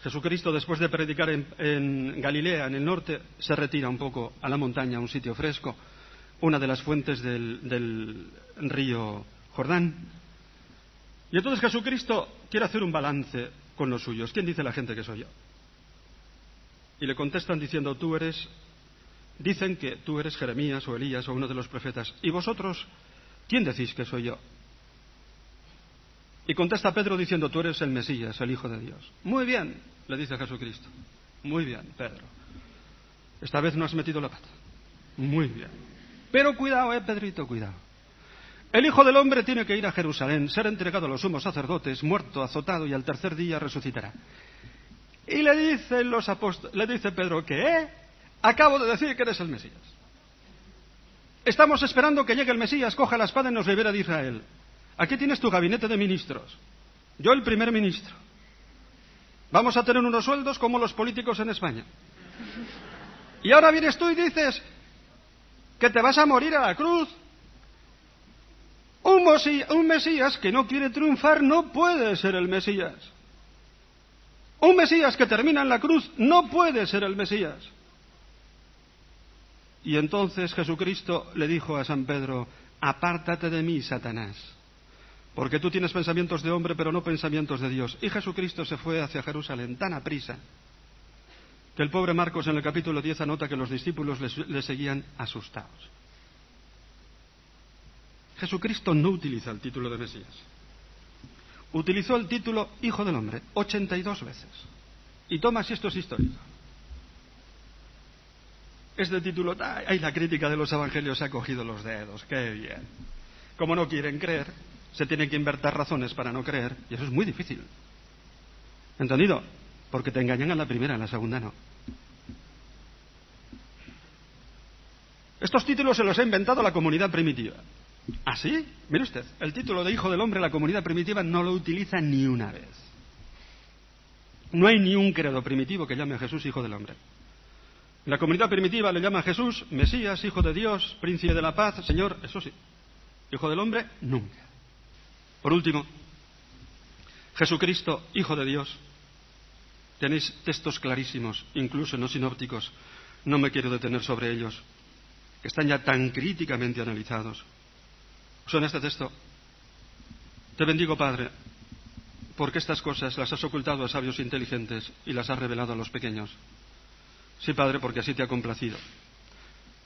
Jesucristo, después de predicar en Galilea, en el norte, se retira un poco a la montaña, a un sitio fresco, una de las fuentes del río Jordán. Y entonces Jesucristo quiere hacer un balance con los suyos. ¿Quién dice la gente que soy yo? Y le contestan diciendo, dicen que tú eres Jeremías o Elías o uno de los profetas. ¿Y vosotros quién decís que soy yo? Y contesta Pedro diciendo, tú eres el Mesías, el Hijo de Dios. Muy bien, le dice Jesucristo. Muy bien, Pedro. Esta vez no has metido la pata. Muy bien. Pero cuidado, Pedrito, cuidado. El Hijo del Hombre tiene que ir a Jerusalén, ser entregado a los sumos sacerdotes, muerto, azotado, y al tercer día resucitará. Y le dice Pedro, ¿qué? Acabo de decir que eres el Mesías. Estamos esperando que llegue el Mesías, coja la espada y nos libera de Israel. Aquí tienes tu gabinete de ministros. Yo el primer ministro. Vamos a tener unos sueldos como los políticos en España. Y ahora vienes tú y dices que te vas a morir a la cruz. Un Mesías que no quiere triunfar no puede ser el Mesías. Un Mesías que termina en la cruz no puede ser el Mesías. Y entonces Jesucristo le dijo a San Pedro, apártate de mí, Satanás, porque tú tienes pensamientos de hombre, pero no pensamientos de Dios. Y Jesucristo se fue hacia Jerusalén tan aprisa que el pobre Marcos en el capítulo 10 anota que los discípulos le seguían asustados. Jesucristo no utiliza el título de Mesías. Utilizó el título Hijo del Hombre 82 veces. Y toma si esto es histórico. Este título, ay, la crítica de los evangelios se ha cogido los dedos, qué bien. Como no quieren creer, se tienen que inventar razones para no creer, y eso es muy difícil. ¿Entendido? Porque te engañan a la primera, a la segunda no. Estos títulos se los ha inventado la comunidad primitiva. ¿Ah, sí? Mire usted, el título de Hijo del Hombre la comunidad primitiva no lo utiliza ni una vez. No hay ni un credo primitivo que llame a Jesús Hijo del Hombre. La comunidad primitiva le llama a Jesús Mesías, Hijo de Dios, Príncipe de la Paz, Señor, eso sí. Hijo del Hombre, nunca. Por último, Jesucristo, Hijo de Dios. Tenéis textos clarísimos, incluso en los sinópticos. No me quiero detener sobre ellos, que están ya tan críticamente analizados. Suena este texto. Te bendigo, Padre, porque estas cosas las has ocultado a sabios inteligentes y las has revelado a los pequeños. Sí, Padre, porque así te ha complacido.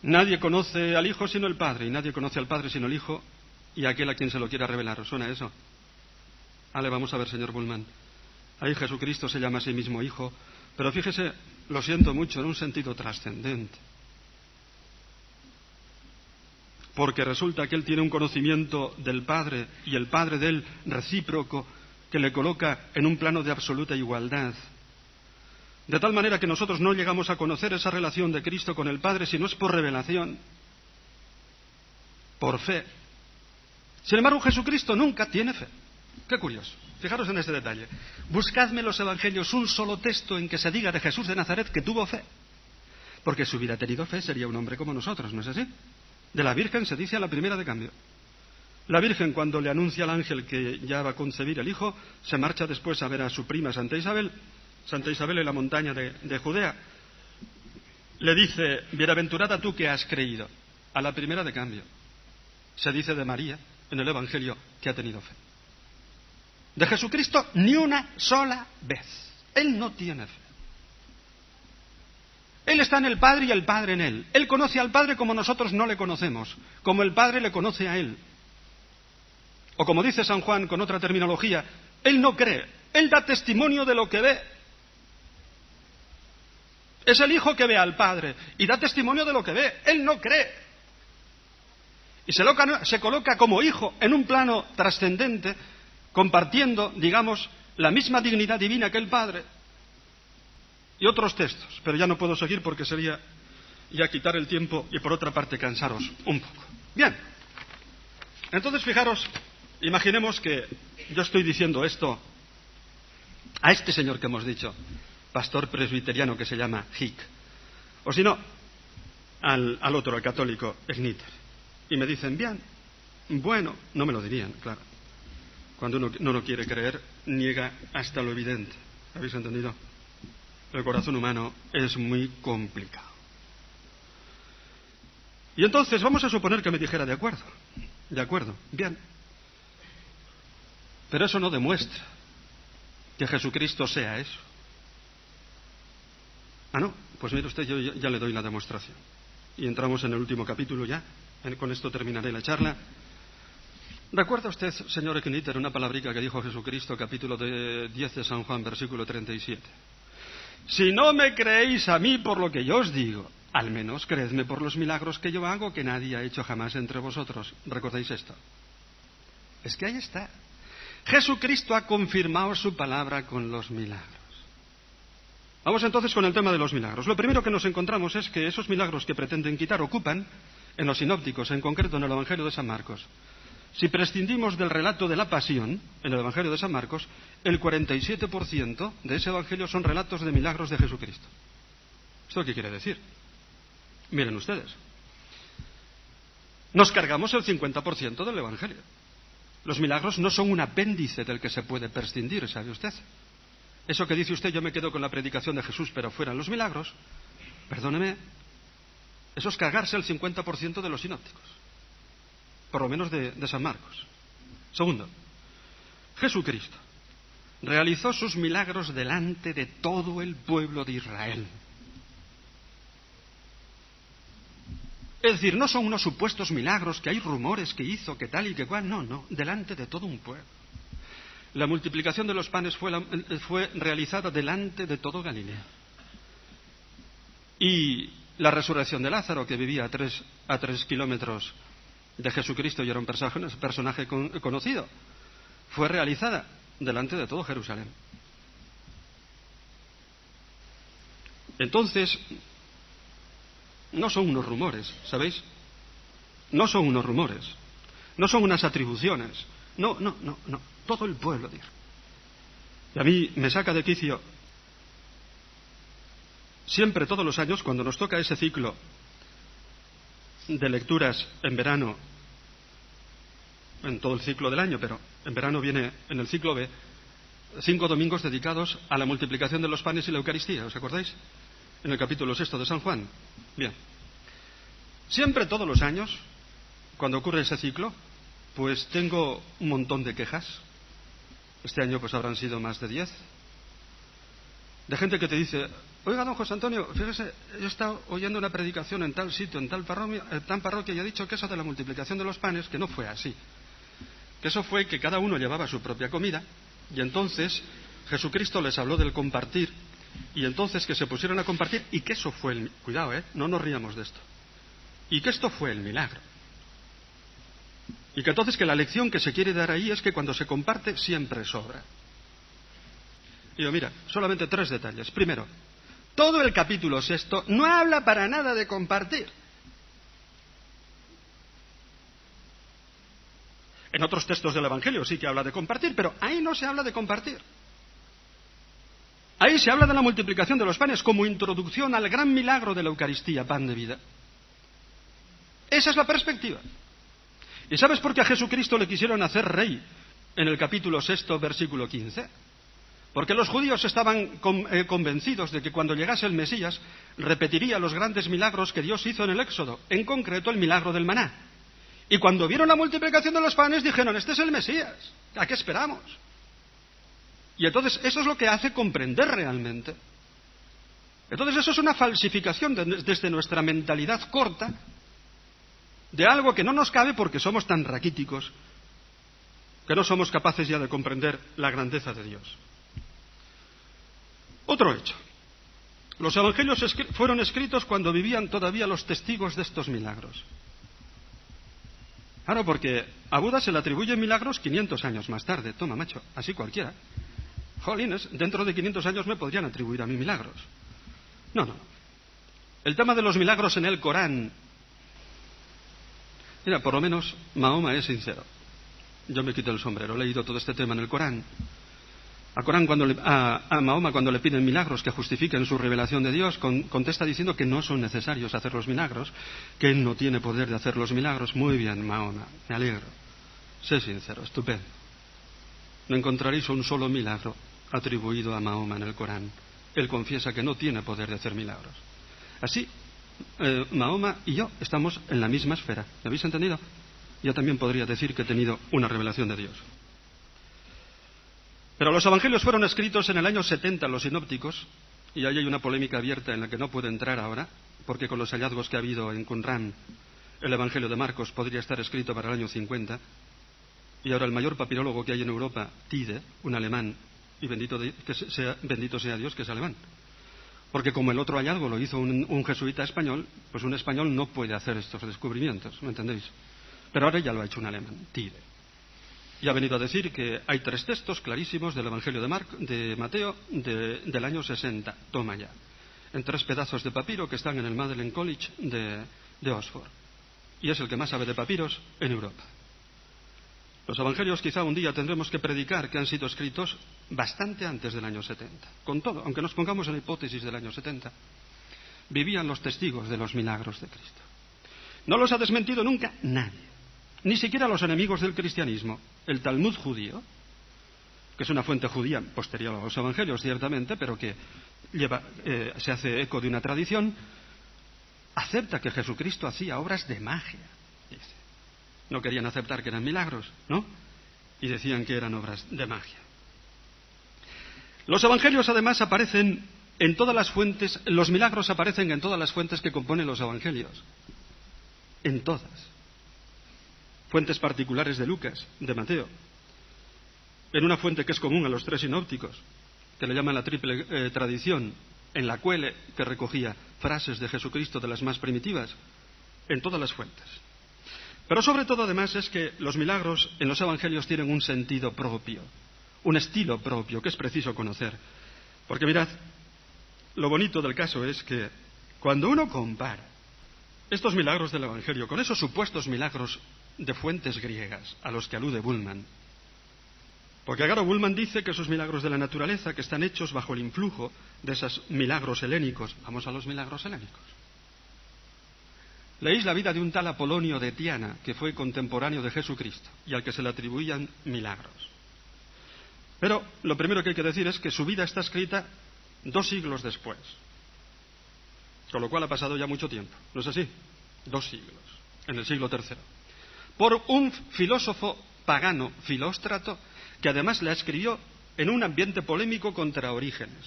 Nadie conoce al Hijo sino el Padre, y nadie conoce al Padre sino el Hijo y aquel a quien se lo quiera revelar. ¿Os suena eso? Vale, vamos a ver, señor Bullman. Ahí Jesucristo se llama a sí mismo Hijo, pero fíjese, lo siento mucho, en un sentido trascendente. Porque resulta que él tiene un conocimiento del Padre y el Padre de él recíproco que le coloca en un plano de absoluta igualdad. De tal manera que nosotros no llegamos a conocer esa relación de Cristo con el Padre si no es por revelación, por fe. Sin embargo, Jesucristo nunca tiene fe. Qué curioso. Fijaros en este detalle. Buscadme en los evangelios un solo texto en que se diga de Jesús de Nazaret que tuvo fe. Porque si hubiera tenido fe sería un hombre como nosotros, ¿no es así? De la Virgen se dice a la primera de cambio. La Virgen, cuando le anuncia al ángel que ya va a concebir el Hijo, se marcha después a ver a su prima Santa Isabel en la montaña de Judea. Le dice, bienaventurada tú que has creído. A la primera de cambio. Se dice de María, en el Evangelio que ha tenido fe. De Jesucristo ni una sola vez. Él no tiene fe. Él está en el Padre y el Padre en Él. Él conoce al Padre como nosotros no le conocemos, como el Padre le conoce a Él. O como dice San Juan con otra terminología, Él no cree, Él da testimonio de lo que ve. Es el Hijo que ve al Padre y da testimonio de lo que ve. Él no cree. Y se coloca como Hijo en un plano trascendente, compartiendo, digamos, la misma dignidad divina que el Padre. Y otros textos, pero ya no puedo seguir porque sería ya quitar el tiempo y por otra parte cansaros un poco. Bien, entonces fijaros, imaginemos que yo estoy diciendo esto a este señor que hemos dicho, pastor presbiteriano que se llama Hick, o si no, al otro, al católico Igniter, y me dicen, bien, bueno, no me lo dirían, claro. Cuando uno no quiere creer, niega hasta lo evidente. ¿Habéis entendido? El corazón humano es muy complicado. Y entonces vamos a suponer que me dijera de acuerdo, bien. Pero eso no demuestra que Jesucristo sea eso. Ah, no, pues mire usted, yo ya le doy la demostración. Y entramos en el último capítulo ya, con esto terminaré la charla. ¿Recuerda usted, señor Eckniter, una palabrica que dijo Jesucristo, capítulo 10 de San Juan, versículo 37? Si no me creéis a mí por lo que yo os digo, al menos creedme por los milagros que yo hago, que nadie ha hecho jamás entre vosotros. ¿Recordáis esto? Es que ahí está. Jesucristo ha confirmado su palabra con los milagros. Vamos entonces con el tema de los milagros. Lo primero que nos encontramos es que esos milagros que pretenden quitar ocupan, en los sinópticos, en concreto en el Evangelio de San Marcos, si prescindimos del relato de la pasión, en el Evangelio de San Marcos, el 47% de ese Evangelio son relatos de milagros de Jesucristo. ¿Esto qué quiere decir? Miren ustedes. Nos cargamos el 50% del Evangelio. Los milagros no son un apéndice del que se puede prescindir, ¿sabe usted? Eso que dice usted, yo me quedo con la predicación de Jesús, pero fueran los milagros, perdóneme, eso es cargarse el 50% de los sinópticos. Por lo menos de San Marcos. Segundo, Jesucristo realizó sus milagros delante de todo el pueblo de Israel. Es decir, no son unos supuestos milagros que hay rumores que hizo, que tal y que cual, no, delante de todo un pueblo. La multiplicación de los panes fue realizada delante de todo Galilea. Y la resurrección de Lázaro, que vivía a 3 kilómetros de Jesucristo y era un personaje conocido, fue realizada delante de todo Jerusalén. Entonces, no son unos rumores, ¿sabéis? No son unos rumores, no son unas atribuciones, no, todo el pueblo dice. Y a mí me saca de quicio, siempre, todos los años, cuando nos toca ese ciclo de lecturas en verano, en todo el ciclo del año, pero en verano viene en el ciclo B, 5 domingos dedicados a la multiplicación de los panes y la Eucaristía, ¿os acordáis? En el capítulo 6 de San Juan. Bien. Siempre, todos los años, cuando ocurre ese ciclo, pues tengo un montón de quejas. Este año pues habrán sido más de 10. De gente que te dice, oiga, don José Antonio, fíjese, yo he estado oyendo una predicación en tal sitio, en tal parroquia, y he dicho que eso de la multiplicación de los panes, que no fue así. Que eso fue que cada uno llevaba su propia comida, y entonces Jesucristo les habló del compartir, y entonces que se pusieron a compartir, y que eso fue el... Cuidado, no nos riamos de esto. Y que esto fue el milagro. Y que entonces que la lección que se quiere dar ahí es que cuando se comparte siempre sobra. Y yo, mira, solamente 3 detalles. Primero, todo el capítulo 6 no habla para nada de compartir. En otros textos del Evangelio sí que habla de compartir, pero ahí no se habla de compartir. Ahí se habla de la multiplicación de los panes como introducción al gran milagro de la Eucaristía, pan de vida. Esa es la perspectiva. ¿Y sabes por qué a Jesucristo le quisieron hacer rey en el capítulo 6, versículo 15? Porque los judíos estaban convencidos de que cuando llegase el Mesías repetiría los grandes milagros que Dios hizo en el Éxodo, en concreto el milagro del maná. Y cuando vieron la multiplicación de los panes dijeron, este es el Mesías, ¿a qué esperamos? Y entonces eso es lo que hace comprender realmente. Entonces eso es una falsificación desde nuestra mentalidad corta de algo que no nos cabe porque somos tan raquíticos que no somos capaces ya de comprender la grandeza de Dios. Otro hecho. Los evangelios fueron escritos cuando vivían todavía los testigos de estos milagros. Claro, porque a Buda se le atribuyen milagros 500 años más tarde. Toma, macho, así cualquiera. Jolines, dentro de 500 años me podrían atribuir a mí milagros. No. El tema de los milagros en el Corán... Mira, por lo menos Mahoma es sincero. Yo me quito el sombrero, he leído todo este tema en el Corán. A Mahoma, cuando le piden milagros que justifiquen su revelación de Dios, contesta diciendo que no son necesarios hacer los milagros, que él no tiene poder de hacer los milagros. Muy bien, Mahoma, me alegro. Sé sincero, estupendo. No encontraréis un solo milagro atribuido a Mahoma en el Corán. Él confiesa que no tiene poder de hacer milagros. Así, Mahoma y yo estamos en la misma esfera. ¿Me habéis entendido? Yo también podría decir que he tenido una revelación de Dios. Pero los evangelios fueron escritos en el año 70, los sinópticos, y ahí hay una polémica abierta en la que no puedo entrar ahora, porque con los hallazgos que ha habido en Qumran, el evangelio de Marcos podría estar escrito para el año 50, y ahora el mayor papirólogo que hay en Europa, Tide, un alemán, y bendito sea Dios que es alemán. Porque como el otro hallazgo lo hizo un jesuita español, pues un español no puede hacer estos descubrimientos, ¿me entendéis? Pero ahora ya lo ha hecho un alemán, Tide. Y ha venido a decir que hay 3 textos clarísimos del Evangelio de Mateo del año 60, toma ya, en 3 pedazos de papiro que están en el Magdalen College de Oxford. Y es el que más sabe de papiros en Europa. Los Evangelios quizá un día tendremos que predicar que han sido escritos bastante antes del año 70. Con todo, aunque nos pongamos en la hipótesis del año 70, vivían los testigos de los milagros de Cristo. No los ha desmentido nunca nadie. Ni siquiera los enemigos del cristianismo. El Talmud judío, que es una fuente judía posterior a los evangelios, ciertamente, pero que se hace eco de una tradición, acepta que Jesucristo hacía obras de magia. Dice. No querían aceptar que eran milagros, ¿no? Y decían que eran obras de magia. Los evangelios, además, aparecen en todas las fuentes, los milagros aparecen en todas las fuentes que componen los evangelios. En todas. Fuentes particulares de Lucas, de Mateo, en una fuente que es común a los 3 sinópticos, que le llaman la triple tradición, en la Cuele, que recogía frases de Jesucristo de las más primitivas, en todas las fuentes. Pero sobre todo, además, es que los milagros en los evangelios tienen un sentido propio, un estilo propio, que es preciso conocer. Porque mirad, lo bonito del caso es que cuando uno compara estos milagros del evangelio con esos supuestos milagros de fuentes griegas a los que alude Bullmann. Porque Agaro Bullmann dice que esos milagros de la naturaleza que están hechos bajo el influjo de esos milagros helénicos. Vamos a los milagros helénicos. Leéis la vida de un tal Apolonio de Tiana, que fue contemporáneo de Jesucristo y al que se le atribuían milagros. Pero lo primero que hay que decir es que su vida está escrita 2 siglos después. Con lo cual ha pasado ya mucho tiempo. ¿No es así? 2 siglos. En el siglo III. Por un filósofo pagano, Filóstrato, que además la escribió en un ambiente polémico contra Orígenes.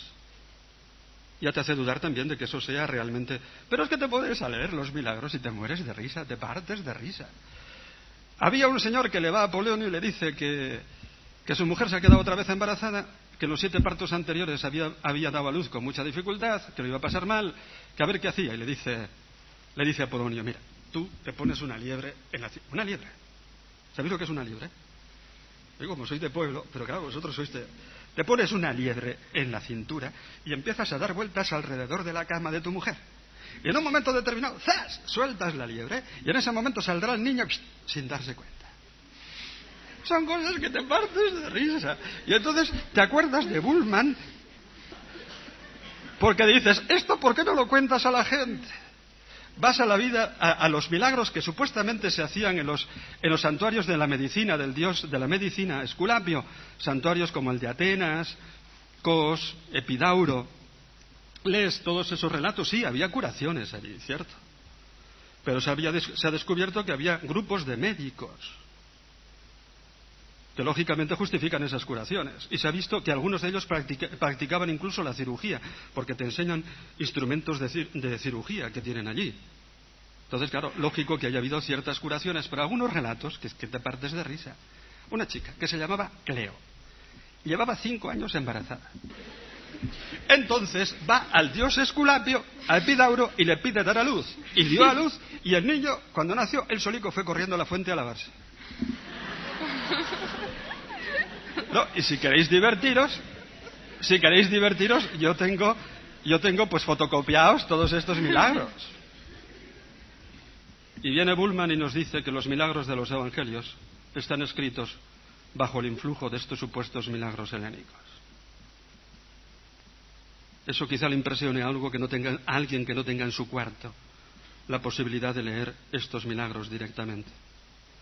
Ya te hace dudar también de que eso sea realmente... Pero es que te pones a leer los milagros y te mueres de risa, te partes de risa. Había un señor que le va a Apolonio y le dice que su mujer se ha quedado otra vez embarazada, que en los 7 partos anteriores había dado a luz con mucha dificultad, que lo iba a pasar mal, que a ver qué hacía. Y le dice a Apolonio, mira, tú te pones una liebre en la cintura. ¿Una liebre? ¿Sabéis lo que es una liebre? Yo como sois de pueblo, pero claro, vosotros sois te pones una liebre en la cintura y empiezas a dar vueltas alrededor de la cama de tu mujer. Y en un momento determinado, ¡zas!, sueltas la liebre y en ese momento saldrá el niño sin darse cuenta. Son cosas que te partes de risa. Y entonces te acuerdas de Bullmann porque dices, ¿esto por qué no lo cuentas a la gente? Vas a la vida, a los milagros que supuestamente se hacían en los santuarios de la medicina, del dios de la medicina, Esculapio, santuarios como el de Atenas, Cos, Epidauro. Lees todos esos relatos, sí, había curaciones allí, ¿cierto? Pero se ha descubierto que había grupos de médicos que lógicamente justifican esas curaciones. Y se ha visto que algunos de ellos practicaban incluso la cirugía, porque te enseñan instrumentos de cirugía que tienen allí. Entonces, claro, lógico que haya habido ciertas curaciones, pero algunos relatos que te partes de risa. Una chica que se llamaba Cleo, llevaba 5 años embarazada. Entonces va al dios Esculapio, a Epidauro, y le pide dar a luz. Y dio a luz, y el niño, cuando nació, él solico fue corriendo a la fuente a lavarse. No, y si queréis divertiros, yo tengo pues fotocopiados todos estos milagros. Y viene Bullmann y nos dice que los milagros de los evangelios están escritos bajo el influjo de estos supuestos milagros helénicos. Eso quizá le impresione a alguien que no tenga en su cuarto la posibilidad de leer estos milagros directamente.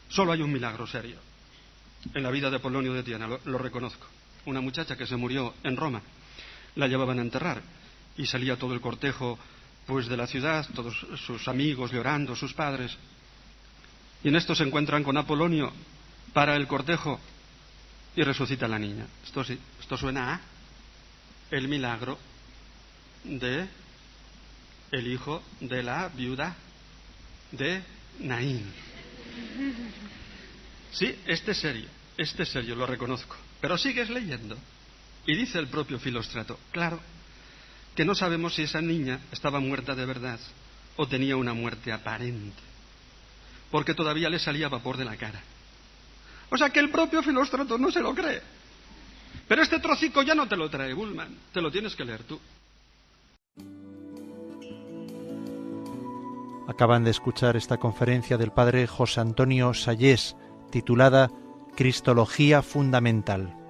Solo hay un milagro serio en la vida de Polonio de Tiana, lo reconozco. Una muchacha que se murió en Roma, la llevaban a enterrar y salía todo el cortejo pues de la ciudad, todos sus amigos llorando, sus padres. Y en esto se encuentran con Apolonio para el cortejo y resucita la niña. Esto suena a el milagro de el hijo de la viuda de Naín. Sí, este es serio, lo reconozco. Pero sigues leyendo y dice el propio Filóstrato, claro, que no sabemos si esa niña estaba muerta de verdad o tenía una muerte aparente, porque todavía le salía vapor de la cara. O sea que el propio Filóstrato no se lo cree. Pero este trocico ya no te lo trae Bullmann, te lo tienes que leer tú. Acaban de escuchar esta conferencia del padre José Antonio Sayés, titulada Cristología Fundamental.